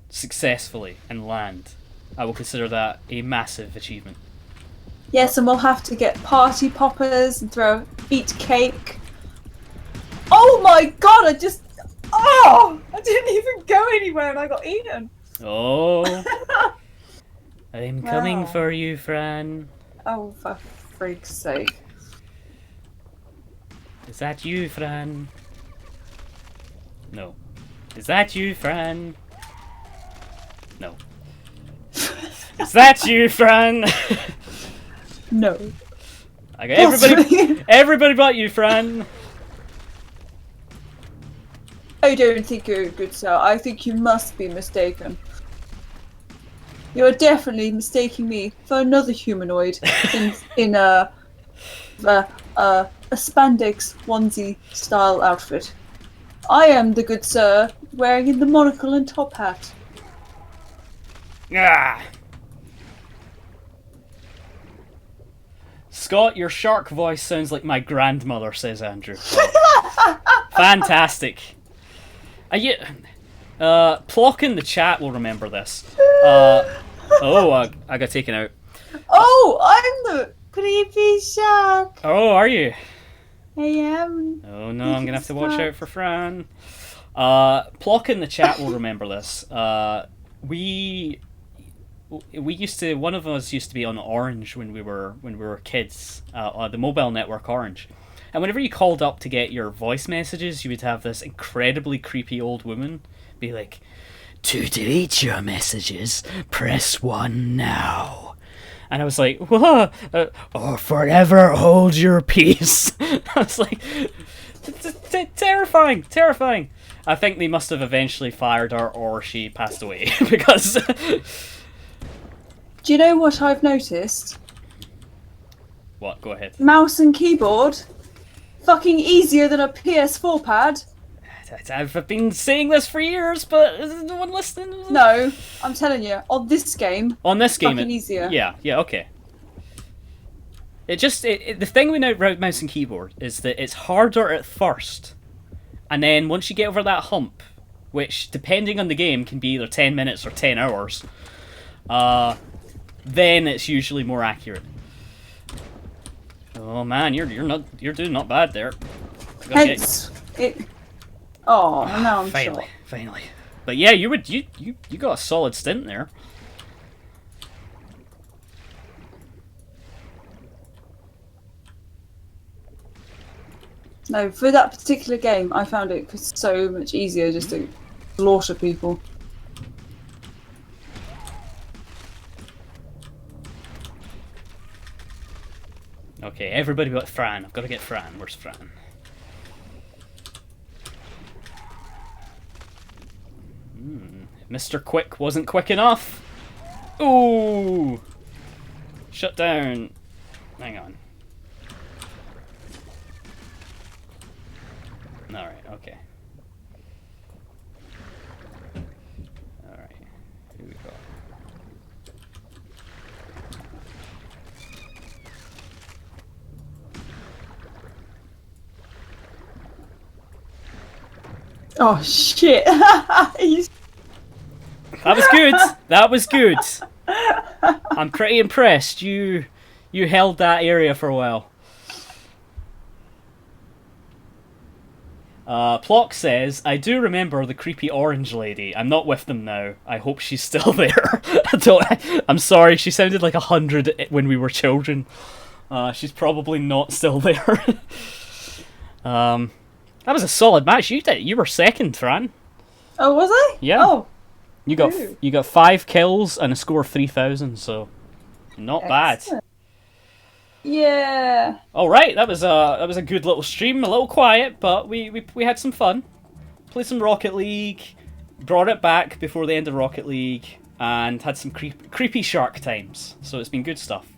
successfully and land, I will consider that a massive achievement. Yes, and we'll have to get party poppers and eat cake. Oh my god, I didn't even go anywhere and I got eaten. Oh. I'm coming for you, Fran. Oh, for freak's sake. Is that you, Fran? No. Is that you, Fran? No. Is that you, Fran? No. I got everybody but you, Fran. I don't think you're good, sir. I think you must be mistaken. You're definitely mistaking me for another humanoid in a spandex onesie style outfit. I am the good sir wearing the monocle and top hat. Ah. Scott, your shark voice sounds like my grandmother, says Andrew. Fantastic. Plock in the chat will remember this. I got taken out. Oh, I'm the creepy shark. Oh, are you? I am. Oh no, I'm gonna have to watch out for Fran. Plock in the chat will remember this. One of us used to be on Orange when we were kids, the mobile network Orange. And whenever you called up to get your voice messages, you would have this incredibly creepy old woman be like, "To delete your messages, press 1 now." And I was like, "Whoa!" Or forever hold your peace. I was like, terrifying. I think they must have eventually fired her, or she passed away because. Do you know what I've noticed? What? Go ahead. Mouse and keyboard, fucking easier than a PS4 pad. I've been saying this for years, but is no one listening? No, I'm telling you, on this game, fucking easier. Yeah, okay. The thing we know about mouse and keyboard is that it's harder at first, and then once you get over that hump, which depending on the game can be either 10 minutes or 10 hours, then it's usually more accurate. Oh man, you're doing not bad there. Hence it. Oh, now I'm finally. But yeah, you got a solid stint there. No, for that particular game, I found it so much easier just to slaughter people. Okay, everybody but Fran. I've got to get Fran. Where's Fran? Mr. Quick wasn't quick enough. Ooh! Shut down. Hang on. Alright, okay. Alright, here we go. Oh shit! That was good. That was good. I'm pretty impressed. You held that area for a while. Plock says, I do remember the creepy orange lady. I'm not with them now. I hope she's still there. I'm sorry, she sounded like 100 when we were children. She's probably not still there. That was a solid match. You were second, Fran. Oh, was I? Yeah. Oh. You got 5 kills and a score of 3,000, so not bad. Yeah. All right, that was a good little stream, a little quiet, but we had some fun. Played some Rocket League, brought it back before the end of Rocket League, and had some creepy shark times. So it's been good stuff.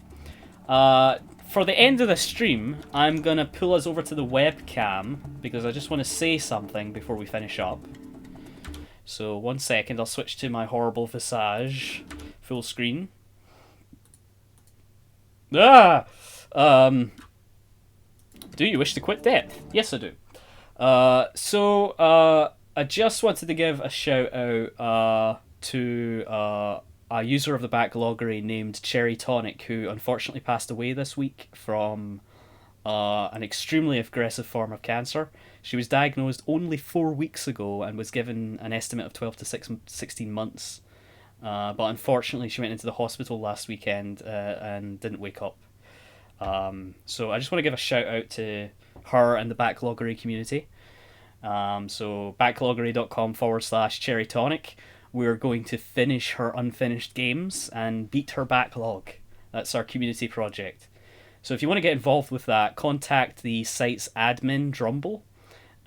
For the end of the stream, I'm gonna pull us over to the webcam because I just want to say something before we finish up. So 1 second, I'll switch to my horrible visage, full screen. Do you wish to quit depth? Yes, I do. I just wanted to give a shout out to a user of the Backloggery named CherryTonic, who unfortunately passed away this week from an extremely aggressive form of cancer. She was diagnosed only 4 weeks ago and was given an estimate of 12 to 16 months. But unfortunately, she went into the hospital last weekend and didn't wake up. So I just want to give a shout out to her and the Backloggery community. So backloggery.com/CherryTonic. We're going to finish her unfinished games and beat her backlog. That's our community project. So if you want to get involved with that, contact the site's admin, Drumble,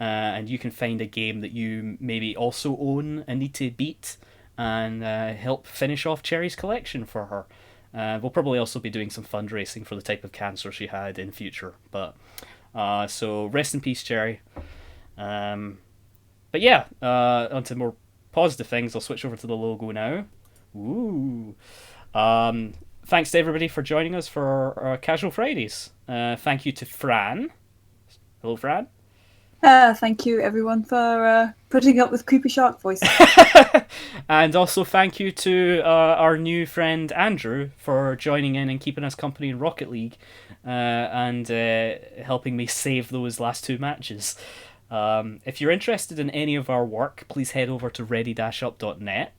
and you can find a game that you maybe also own and need to beat and help finish off Cherry's collection for her. We'll probably also be doing some fundraising for the type of cancer she had in future. But so rest in peace, Cherry. But yeah, onto more positive things. I'll switch over to the logo now. Ooh. Thanks to everybody for joining us for our Casual Fridays. Thank you to Fran. Hello, Fran. Thank you, everyone, for putting up with creepy shark voices. And also thank you to our new friend Andrew for joining in and keeping us company in Rocket League and helping me save those last 2 matches. If you're interested in any of our work, please head over to ready-up.net.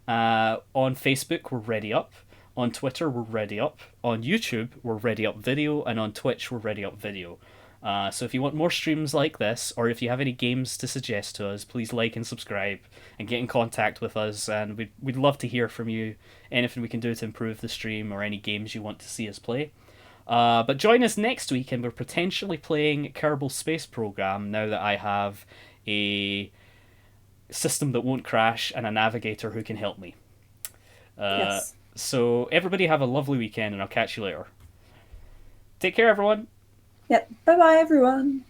On Facebook, we're Ready Up. On Twitter, we're Ready Up. On YouTube, we're Ready Up Video. And on Twitch, we're Ready Up Video. So if you want more streams like this, or if you have any games to suggest to us, please like and subscribe and get in contact with us, and we'd love to hear from you, anything we can do to improve the stream or any games you want to see us play. But join us next week, and we're potentially playing Kerbal Space Program now that I have a system that won't crash and a navigator who can help me. Yes. So everybody have a lovely weekend, and I'll catch you later. Take care, everyone. Yep. Bye-bye, everyone.